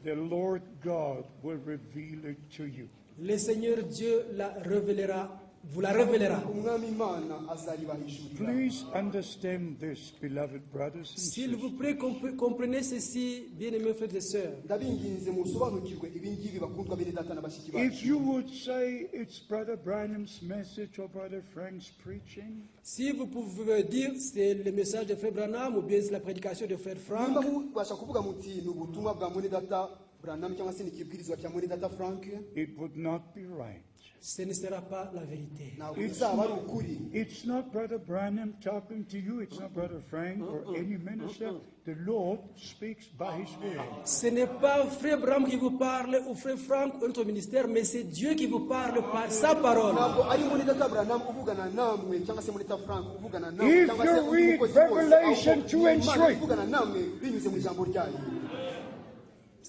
S5: the Lord God will reveal it to you.
S2: le Seigneur Dieu la révélera, vous la révélera.
S3: umwami Imana azaribahishurira.
S5: Please understand this, beloved brothers and
S2: S'il vous
S5: sisters.
S2: plaît, comprenez ceci, bien-aimés frères et sœurs.
S3: ndabinginze musobanukirwe ibi ngibi bakundwa bene data na bashiki
S5: If
S3: bacu.
S5: you would say it's Brother Branham's message or Brother Frank's preaching,
S2: Si vous pouvez dire c'est le message de Frère Branham ou bien c'est la prédication de Frère Frank,
S3: nimba mubasha kuvuga muti ni ubutumwa bwa mwene data Branham cyangwa se ni ikibwirizwa cya mwene data Frank,
S5: it would not be right.
S2: ce ne sera pas la vérité.
S3: ntabwo bizaba ari ukuri.
S5: It's not Brother Branham talking to you. It's not Brother Frank or any minister. The Lord speaks by His word.
S2: Ce n'est pas Frère Branham qui vous parle ou Frère Frank ou notre ministère, mais c'est Dieu qui vous parle par sa parole.
S3: ntabwo ari mwene data Branham uvugana namwe cyangwa se mwene data Frank uvugana namwe
S5: If
S3: cyangwa se
S5: you
S3: undi
S5: read
S3: mukozi wose,
S5: Revelation
S3: ahubwo
S5: 2 and
S3: Imana
S5: 3.
S3: ivugana namwe binyuze mu ijambo ryayo.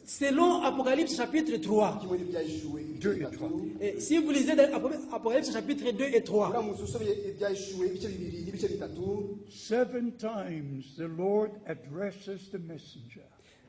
S2: Selon Apocalypse chapitre 3,
S3: kimwe n'ibyahishuwe ibice
S5: Deux et
S3: bitatu.
S5: trois.
S2: et si vous lisez dans Apocalypse chapitre 2 et 3,
S3: uramutse usomye ibyahishuwe ibice bibiri n'ibice bitatu,
S5: 7 times the Lord addresses the messenger.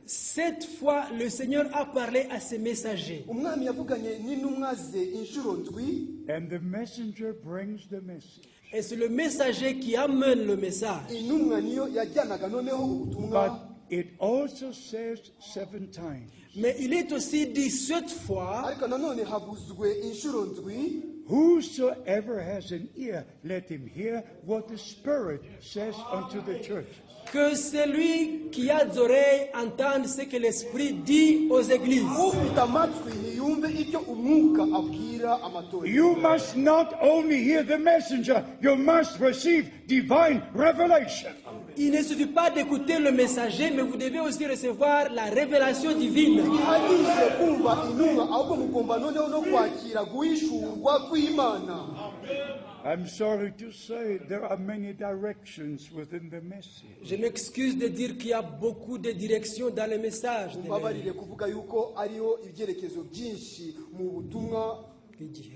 S2: 7 fois le Seigneur a parlé à ses messagers.
S3: umwami yavuganye n'intumwa ze inshuro ndwi,
S5: And the messenger brings the message.
S2: Et c'est le messager qui amène le message.
S3: intumwa niyo yajyanaga noneho ubutumwa.
S5: But it also says 7 times,
S2: Mais il est aussi dit 7 fois,
S3: ariko nanone havuzwe inshuro ndwi,
S5: Whosoever has an ear, let him hear what the Spirit says unto the churches.
S2: Que celui qui a des oreilles entende ce que l'Esprit dit aux églises.
S3: ufite amatwi niyumve icyo umwuka abwira amatorero.
S5: You must not only hear the messenger, you must receive divine revelation.
S2: Il ne suffit pas d'écouter le messager, mais vous devez aussi recevoir la révélation divine.
S3: ntihagije kumva intumwa ahubwo mugomba noneho no kwakira guhishurwa kw'Imana.
S5: I'm sorry to say there are many directions within the message.
S2: Je m'excuse de dire qu'il y a beaucoup de directions dans le message.
S3: mbabarire kuvuga yuko ariho ibyerekezo byinshi mu butumwa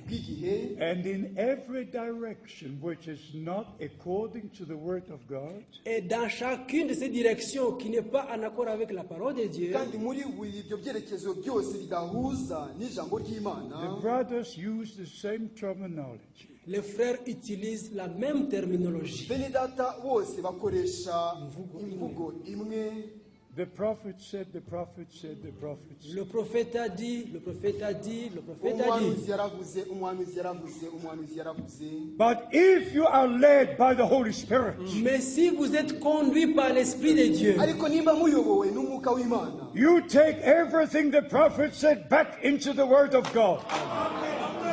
S3: bw'igihe.
S5: And in every direction which is not according to the word of God,
S2: Et dans chacune de ces directions qui n'est pas en accord avec la parole de Dieu,
S3: kandi muri buri ibyo byerekezo byose bidahuza n'ijambo
S5: the
S3: ry'Imana,
S5: brothers use the same terminology.
S2: les frères utilisent la même terminologie.
S3: bene data bose bakoresha imvugo imwe.
S5: The prophet said, the prophet said, the prophet said.
S2: Le prophète a dit, le prophète a dit, le prophète a
S3: umuhanuzi
S2: dit.
S3: yaravuze, umuhanuzi yaravuze, umuhanuzi yaravuze.
S5: But if you are led by the Holy Spirit,
S2: Mais si vous êtes conduit par l'Esprit de Dieu,
S3: ariko nimba muyobowe n'umwuka w'Imana,
S5: you take everything the prophet said back into the word of God.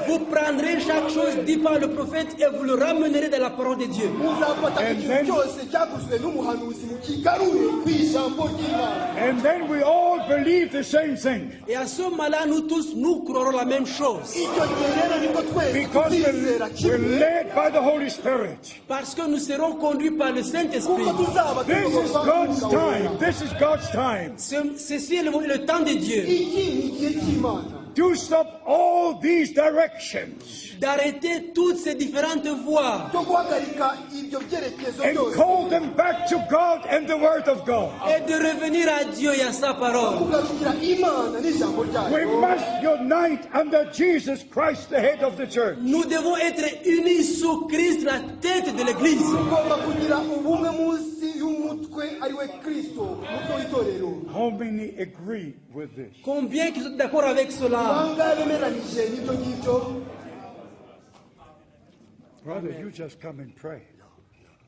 S2: vous prendrez chaque chose dit par le prophète et vous le ramènerez dans la parole de Dieu.
S3: muzafata
S5: And
S3: ikintu
S5: then-
S3: cyose cyavuzwe n'umuhanuzi mukigarure ku ijambo ry'Imana.
S5: And then we all believe the same thing.
S2: Et à ce moment-là, nous tous, nous croirons la même chose.
S3: icyo gihe rero nibwo twese
S5: Because
S3: tuzizera
S5: we're
S3: kimwe,
S5: led by the Holy Spirit.
S2: Parce que nous serons conduits par le Saint-Esprit.
S3: kuko tuzaba
S5: This is
S3: tuyoborwa
S5: God's
S3: n'umwuka
S5: time.
S3: wera.
S5: This is God's time.
S2: Ceci est le temps de Dieu.
S3: iki ni igihe cy'Imana
S5: To stop all these directions
S2: D'arrêter toutes ces différentes voies
S3: cyo guhagarika ibyo byerekezo
S5: and
S3: byose,
S5: call them back to God and the word of God.
S2: et de revenir à Dieu et à sa parole.
S3: kugarukira Imana n'ijambo
S5: We
S3: ryayo.
S5: must unite under Jesus Christ, the head of the church.
S2: Nous devons être unis sous Christ, la tête de l'Église.
S3: tugomba kugira ubumwe munsi y'umutwe ari we Kristo, umutwe w'itorero.
S5: How many agree with this?
S2: Combien qui sont d'accord avec cela?
S3: bangahe bemeranije n'ibyo ngibyo?
S5: Brother, you just come and pray.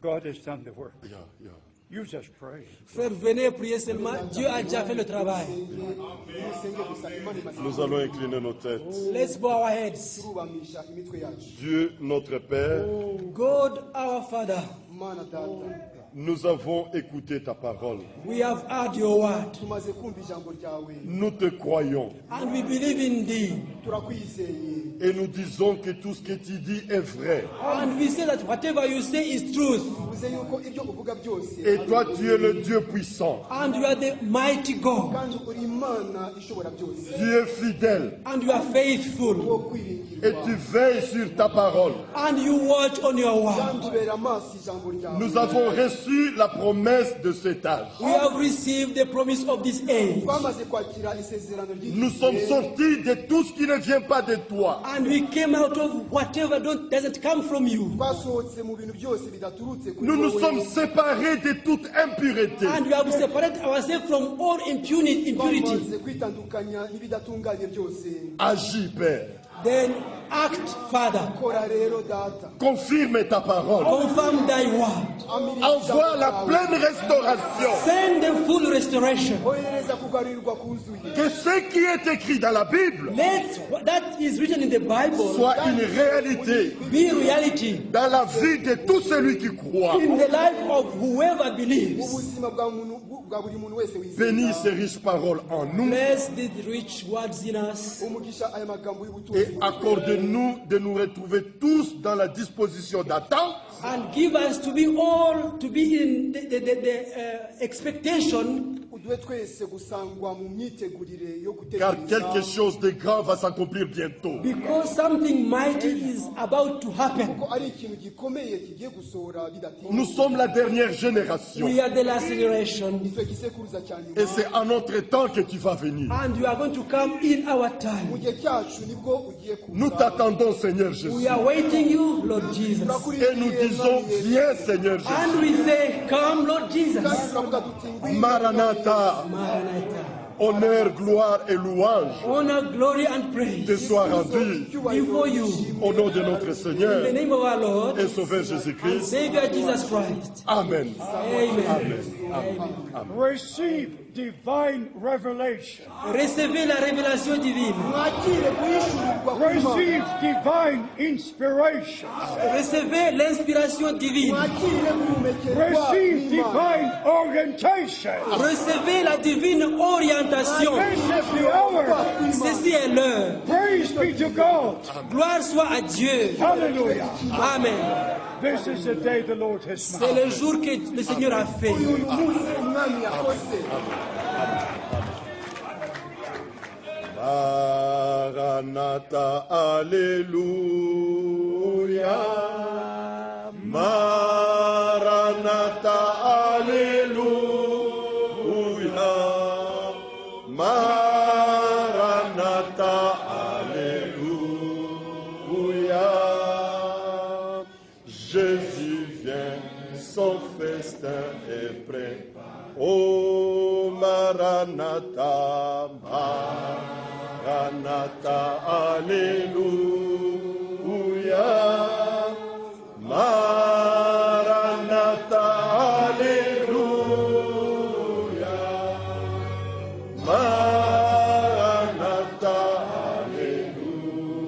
S5: God has done the work.
S1: Yeah, yeah.
S5: You just pray.
S2: Frère, venez prier seulement. Dieu a déjà fait le travail.
S3: Musenge gusa, Imana imaze
S1: Nous allons incliner nos têtes.
S2: Let's bow our heads.
S3: kurubamisha imitwe yacu.
S1: Dieu, notre Père,
S2: God, our Father,
S3: Mana data,
S1: nous avons écouté ta parole.
S2: we have heard your word
S3: tumaze kumva ijambo ryawe,
S1: Nous te croyons
S2: and we believe in thee.
S3: turakwizeye
S1: et nous disons que tout ce que tu dis est vrai.
S2: And we say that whatever you say is truth.
S3: uvuze yuko ibyo uvuga byose
S1: Et toi, tu es le Dieu puissant.
S2: And you are the mighty God.
S3: kandi uri Imana ishobora byose,
S1: Tu es fidèle
S2: And you are faithful.
S3: wo
S1: et
S3: kwiringirwa,
S1: tu veilles sur ta parole.
S2: And you watch on your word.
S3: kandi ubera amaso ijambo ryawe.
S1: Nous avons reçu la promesse de cet âge.
S2: We have received the promise of this age.
S3: twamaze kwakira isezerano
S1: Nous sommes
S3: ry'igihe,
S1: sortis de tout ce qui ne vient pas de toi.
S2: And we came out of whatever doesn't come from you.
S3: twasohotse mu bintu byose bidaturutse kuri
S1: Nous nous
S3: wowe.
S1: sommes séparés de toute impureté.
S2: And we have separated ourselves from all impurity.
S3: twamaze kwitandukanya n'ibidatunganye byose.
S1: Agis, Père.
S2: Then act, Father.
S3: kora rero data,
S1: Confirme ta parole.
S2: Confirm thy word.
S1: Envoie la pleine restauration.
S2: Send the full restoration.
S3: ohereza kugarurirwa kuzuye,
S1: Que ce qui est écrit dans la Bible
S2: Let what that is written in the Bible
S1: soit une réalité
S2: be reality
S1: dans la vie de tout celui qui croit.
S2: in the life of whoever believes.
S3: ubuzima bwa buri muntu wese
S1: Bénis
S3: wizera.
S1: ces riches paroles en nous
S2: Bless the rich words in us.
S3: umugisha aya magambo
S1: et
S3: y'ubutunzi,
S1: accorde-nous de nous retrouver tous dans la disposition d'attente
S2: And give us to be in the expectation,
S3: uduhe twese gusangwa mu myitegurire yo
S1: car quelque
S3: gutegereza,
S1: chose de grand va s'accomplir bientôt.
S2: because something mighty is about to happen.
S3: ko ari ikintu gikomeye kigiye gusohora bidatinze.
S1: Nous sommes la dernière génération
S2: We are the last generation,
S3: nicyo gisekuruza cya
S1: et
S3: nyuma,
S1: c'est à notre temps que tu vas venir.
S2: and you are going to come in our
S3: mu
S2: time.
S3: gihe cyacu nibwo ugiye
S1: Nous
S3: kuza.
S1: t'attendons, Seigneur
S2: We
S1: Jésus,
S2: are waiting you, Lord Jesus.
S1: et nous disons, viens, Seigneur Jésus.
S2: And we say, come, Lord Jesus.
S3: kandi turavuga duti ngwino,
S1: Maranatha,
S2: Maranatha.
S1: Honneur, gloire et louange
S2: honor, glory, and
S1: te
S2: praise
S1: soient rendus
S2: before you.
S1: au nom de notre
S2: In the
S1: Seigneur
S2: name of our Lord
S1: et Sauveur
S2: and
S1: Jésus-Christ.
S2: Savior Jesus Christ.
S1: Amen.
S2: Amen.
S1: Amen.
S5: Receive divine revelation.
S2: Recevez la révélation divine.
S3: mwakire kuyishurirwa kw'Imana.
S5: Receive divine inspiration.
S2: Recevez l'inspiration divine.
S3: mwakire guhumekerwa
S5: Receive
S3: n'Imana.
S5: divine orientation.
S2: Recevez la divine orientation.
S5: This is the hour.
S2: Ceci est l'heure.
S5: Praise be to God.
S2: Gloire soit à Dieu.
S5: Hallelujah.
S2: Amen.
S5: This is the day the Lord has
S2: C'est
S5: made.
S2: le jour que le Seigneur a fait.
S3: uyu ni umunsi umwami yakoze.
S1: Maranatha, Alléluia. Maranatha, Alléluia. Maranatha, Alléluia. Jésus vient, son festin est prêt. Oh Maranatha, Maranatha, Alléluia. Maranatha, Alléluia. Maranatha, Alléluia.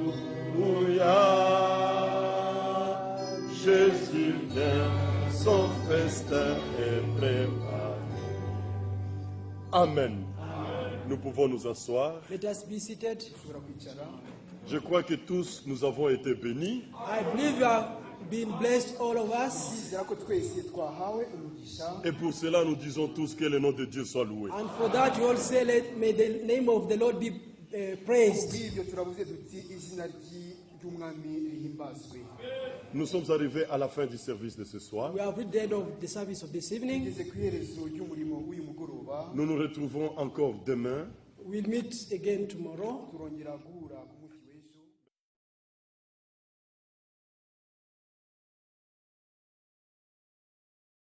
S1: Jésus vient, son festin est préparé. Amen. Nous pouvons nous asseoir.
S2: Let us be seated.
S1: Je crois que tous nous avons été bénis.
S2: I believe you have been blessed, all of us.
S3: Ndizera ko twese twahawe umugisha.
S1: Et pour cela, nous disons tous que le nom de Dieu soit loué.
S2: And for that, we all say, may the name of the Lord be praised.
S3: Kubw'ibyo turavuze tuti izina ry'umwami rihimbazwe.
S1: Nous sommes arrivés à la fin du service de ce soir.
S2: We have reached the end of the service of this evening.
S3: Tugeze ku iherezo ry'umurimo w'uyu mugoroba.
S1: Nous nous retrouvons encore demain
S2: We'll meet again tomorrow.
S3: Turongera guhura